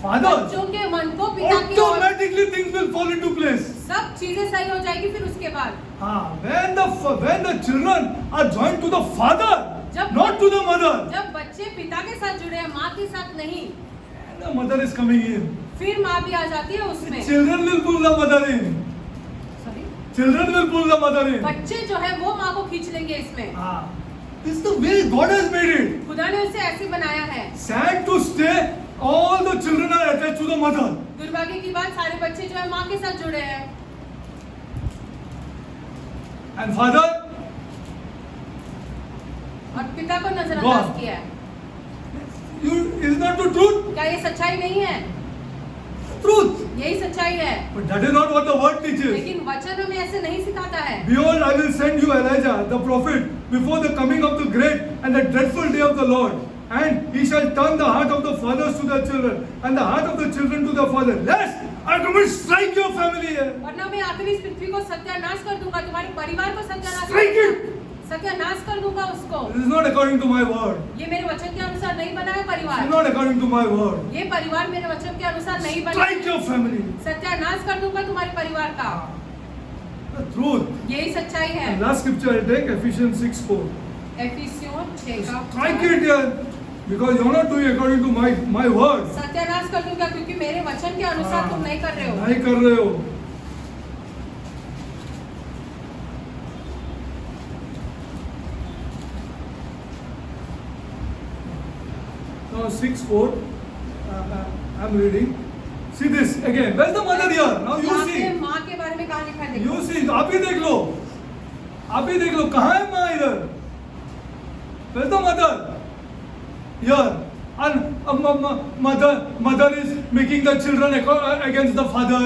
fathers. बच्चों के मन को पिता की ओर, Automatically things will fall into place. सब चीजें सही हो जाएगी फिर उसके बाद। When the children are joined to the father, not to the mother. जब बच्चे पिता के साथ जुड़े हैं, माँ के साथ नहीं, And the mother is coming in. फिर माँ भी आ जाती है उसमें। Children will pull the mother in. Sorry? Children will pull the mother in. बच्चे जो है वो माँ को खींच लेंगे इसमें। This is the way God has made it. खुदा ने उसे ऐसे बनाया है। Sad to say, all the children are attached to the mother. दुर्भाग्य की बात, सारे बच्चे जो है माँ के साथ जुड़े हैं। And father, और पिता को नजरअंदाज किया है। is not the truth? क्या ये सच्चाई नहीं है? Truth. यही सच्चाई है। But that is not what the word teaches. लेकिन वचन हमें ऐसे नहीं सिखाता है। Behold, I will send you Elijah, the prophet, before the coming of the great and the dreadful day of the Lord. And he shall turn the heart of the fathers to their children, and the heart of the children to their father. Lest I come and strike your family here. वरना मैं आकर इस पृथ्वी को सत्यानाश कर दूंगा, तुम्हारे परिवार को Strike it. सत्यानाश कर दूंगा उसको। This is not according to my word. ये मेरे वचन के अनुसार नहीं बना है This परिवार। is not according to my word. ये परिवार मेरे वचन के अनुसार नहीं बना। Strike your family. सत्यानाश कर दूंगा तुम्हारे परिवार का। The truth. यही सच्चाई है। And last scripture I'll take, Ephesians 6:4. एफिसियों 6 का Strike it here, because you're not doing according to my word. सत्यानाश कर दूंगा क्योंकि मेरे वचन के अनुसार तुम नहीं कर रहे हो। नहीं कर रहे हो। Now 6:4, I'm reading. See this again. Where's the mother here? Now you यहाँ see. पे माँ के बारे में कहाँ लिखा है देखो। You see. आप ही देख लो। आप ही देख लो। कहाँ है माँ इधर? Where's the mother? Here. And mother is making the children against the father.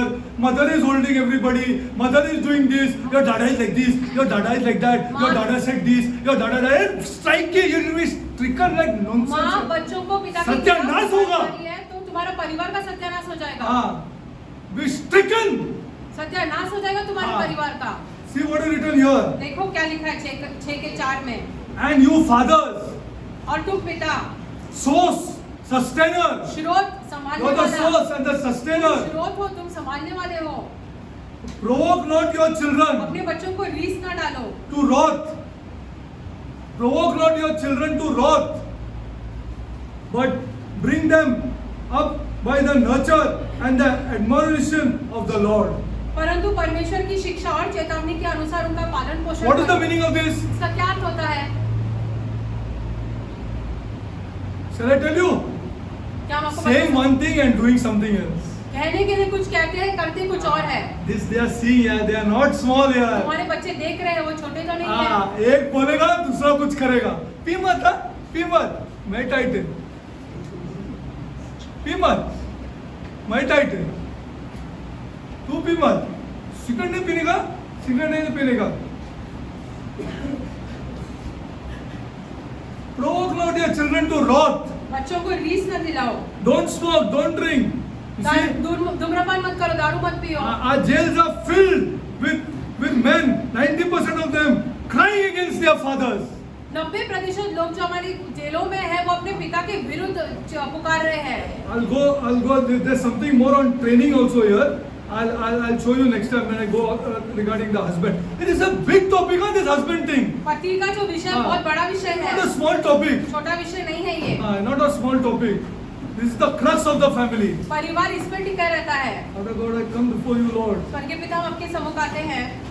Mother is holding everybody. Mother is doing this. Your dada is like this. Your dada is like that. Your dada said this. Your dada that. Strike it. You will be stricken like माँ nonsense. बच्चों को पिता की सत्यानाश होगा। तो तुम्हारा परिवार का सत्यानाश हो जाएगा। हाँ. Be stricken. सत्यानाश हो जाएगा तुम्हारे हाँ। परिवार का। See what is written here. देखो क्या लिखा है 6 के 4 में। And you fathers, और तुम पिता source, sustainer. स्रोत संभालने You are the वाला, source and the sustainer. स्रोत हो, तुम संभालने वाले हो। Provoke not your children अपने बच्चों को रीस ना डालो। to wrath. Provoke not your children to wrath, but bring them up by the nurture and the admonition of the Lord. परंतु परमेश्वर की शिक्षा और चेतावनी के अनुसार उनका पालन पोषण What is the करो। meaning of this? इसका क्या अर्थ होता है? Shall I tell you? क्या हम आपको Saying बता- one thing and doing something else. कहने के लिए कुछ कहते हैं, करते कुछ और है। This they are seeing here. They are not small here. हमारे बच्चे देख रहे हैं, वो छोटे तो नहीं हाँ, है। एक बोलेगा दूसरा कुछ करेगा। पी मत, हाँ? पी मत, मैं टाइट है। पी मत, मैं टाइट है। तू पी मत। सिगरेट नहीं पीने का, सिगरेट नहीं पीने का। Provoke not your children to wrath. बच्चों को रीस न दिलाओ। Don't smoke, don't drink. You see, धूम्रपान मत करो, दारू मत पियो। our jails are filled with men. 90% of them crying against their fathers. 90% लोग जो हमारी जेलों में है वो अपने पिता के विरुद्ध पुकार रहे हैं। I'll go. There's something more on training also here. I'll show you next time when I go regarding the husband. It is a big topic on this husband thing. पति का जो विषय हाँ। बहुत बड़ा विषय है। Not a small topic. छोटा विषय नहीं है ये। Not a small topic. This is the crux of the family. परिवार इस पे टिका रहता है। Father God, I come before you, Lord. स्वर्गीय पिता, हम आपके सम्मुख आते हैं।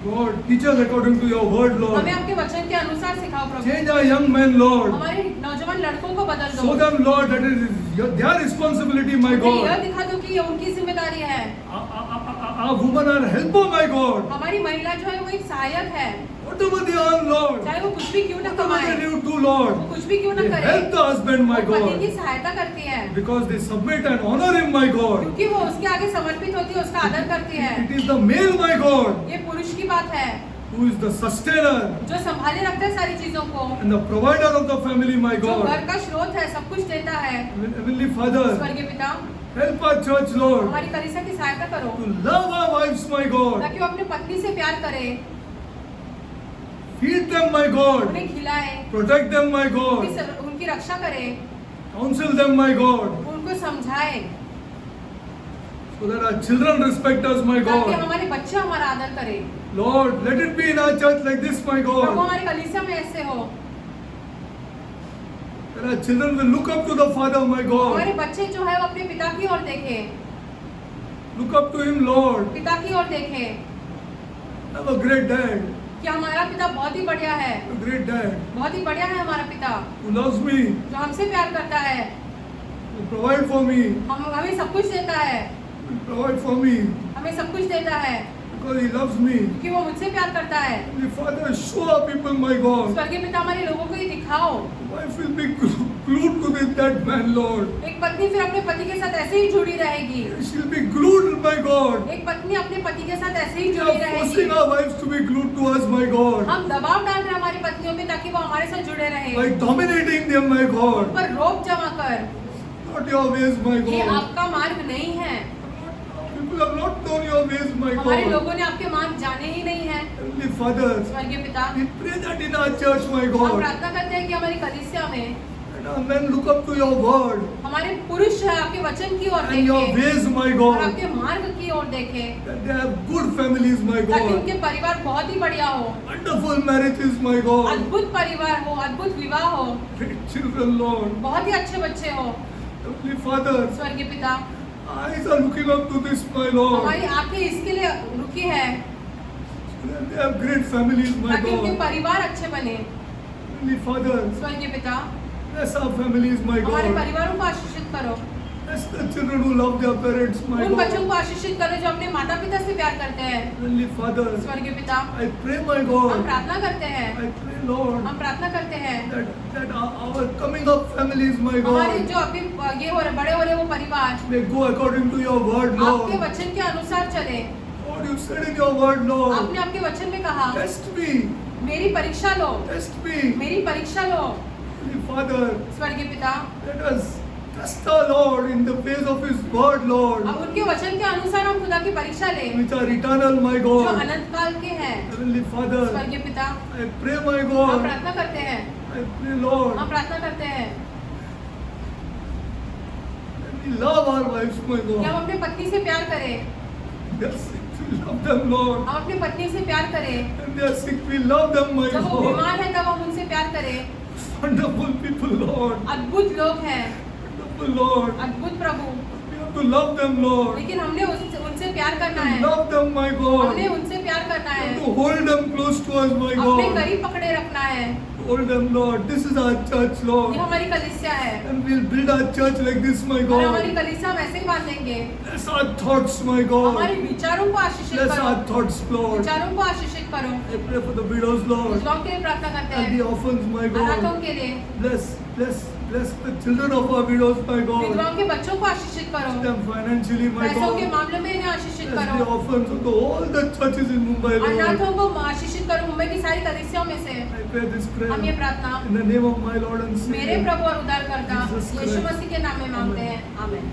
God, teach us according to your word, Lord. हमें आपके वचन के अनुसार सिखाओ प्रभु। Change our young men, Lord. हमारे नौजवान लड़कों को बदल दो। Show them, Lord, that it is their responsibility, my उन्हें यह God. दिखा दो कि ये उनकी जिम्मेदारी है। Our women are helper, my God. हमारी महिला जो है वो एक सहायक है। Whatever they earn, Lord. चाहे वो कुछ भी क्यों न Whatever कमाए, they do, वो Lord. कुछ भी क्यों न They करे, help the husband, my वो पति God. की सहायता करती है, Because they submit and honor him, my God. क्योंकि वो उसके आगे समर्पित होती है, उसका आदर करती है। It is the male, my God, ये पुरुष की बात है who is the sustainer जो संभाले रखता है सारी चीजों को, and the provider of the family, my जो God. घर का स्रोत है, सब कुछ देता है। Heavenly Father, स्वर्गीय पिता, help our church, Lord, हमारी कलीसिया की सहायता करो to love our wives, my God. ताकि वो अपने पत्नी से प्यार करे, Feed them, my God. उन्हें खिलाए, Protect them, my God. उनकी रक्षा करे, Counsel them, my God. उनको समझाए So that our children respect us, my ताकि God. हमारे बच्चे हमारा आदर करें। Lord, let it be in our church like this, my Prabhu God. हमारी कलीसिया में ऐसे हो, That our children will look up to the Father, my God. हमारे बच्चे जो है वो अपने पिता की ओर देखे, Look up to Him, Lord. पिता की ओर देखे Have a great dad. कि हमारा पिता बहुत ही बढ़िया है, A great dad बहुत ही बढ़िया है हमारा पिता who loves me, जो हमसे प्यार करता है, will provide for me, हमें सब कुछ देता है, will provide for me हमें सब कुछ देता है because He loves me. क्योंकि वो मुझसे प्यार करता है। Heavenly Father, show our people, my God. स्वर्गीय पिता हमारे लोगों को ये दिखाओ। Wife will be glued to that man, Lord. एक पत्नी फिर अपने पति के साथ ऐसे ही जुड़ी रहेगी, She'll be glued, my God. एक पत्नी अपने पति के साथ ऐसे ही We जुड़ी are forcing रहेगी। our wives to be glued to us, my God. हम दबाव डाल रहे हैं हमारी पत्नियों पे ताकि वो हमारे साथ जुड़े रहे, By dominating them, my God. पर रोब जमा कर, Not your ways, my ये God. आपका मार्ग नहीं है। People have not known your ways, my हमारे God. लोगों ने आपके मार्ग जाने ही नहीं है। Heavenly Father, स्वर्गीय पिता, we pray that in our church, my हम God, प्रार्थना करते हैं कि हमारी कलीसिया में that our men look up to your word हमारे पुरुष है आपके वचन की ओर and your देखें ways, my और God. आपके मार्ग की ओर देखें, That they have good families, my ताकि God. उनके परिवार बहुत ही बढ़िया हो, Wonderful marriages, my God. अद्भुत परिवार हो, अद्भुत विवाह हो, Great children, Lord. बहुत ही अच्छे बच्चे हो। Heavenly Father, स्वर्गीय पिता, eyes are looking up to this, my Lord. हमारी आंखें इसके लिए रुकी है That they have great families, my ताकि उनके God. परिवार अच्छे बने। Heavenly Father, स्वर्गीय पिता, bless our families, my हमारे God. परिवारों को आशीषित करो, Bless the children who love their parents, my उन बच्चों God. को आशीषित करो जो अपने माता पिता से प्यार करते हैं। Heavenly Father, स्वर्गीय पिता, I pray, my हम God. प्रार्थना करते हैं, I pray, Lord, हम प्रार्थना करते हैं that our coming up families, my हमारे God, जो अभी ये हो रहे बड़े हो रहे वो परिवार may go according to your word, आपके Lord. वचन के अनुसार चले। Lord, you said in your word, Lord, आपने आपके वचन में कहा, test me, मेरी परीक्षा लो, test me. मेरी परीक्षा लो। Heavenly Father, स्वर्गीय पिता, let us trust our Lord in the face of His word, Lord, अब उनके वचन के अनुसार हम खुदा की परीक्षा ले which are eternal, my जो God. अनंत काल के हैं। Heavenly Father, स्वर्गीय पिता, I pray, my हम God, प्रार्थना करते हैं, I pray, Lord, हम प्रार्थना करते हैं that we love our wives, my कि हम God. अपने पत्नी से प्यार करें, They are sick, we love them, Lord. हम अपनी पत्नी से प्यार करें, And they are sick, we love them, my जब वो God. बीमार है तब हम उनसे प्यार करें। Wonderful people, Lord. अद्भुत लोग हैं, Wonderful, Lord. अद्भुत प्रभु, We have to love them, Lord. लेकिन हमने उनसे प्यार करना To है, love them, my God. हमने उनसे प्यार करना We है, have to hold them close to us, my अपने God. करीब पकड़े रखना है। Hold them, Lord. This is our church, ये Lord. हमारी कलीसिया है And we'll build our church like this, my और हमारी God. कलीसिया हम ऐसे ही बांधेंगे। Bless our thoughts, my हमारे God. विचारों को आशीषित Bless करो, our thoughts, Lord. विचारों को आशीषित करो। I pray for the widows, Lord. विधवाओं के लिए प्रार्थना करते And the हैं, orphans, my अनाथों God. के लिए, Bless the children of our widows, my God. विधवाओं के बच्चों को आशीषित Bless करो, them financially, my पैसों के God. मामले में इन्हें आशीषित Bless the करो, orphans of all the churches in Mumbai, Lord. अनाथों को आशीषित करो। मुंबई की सारी कलीसियाओं में से I pray this हम ये prayer प्रार्थना in the name of my Lord and मेरे Savior. प्रभु और उद्धारकर्ता Jesus यीशु Christ. मसीह के नाम में मांगते हैं, आमीन।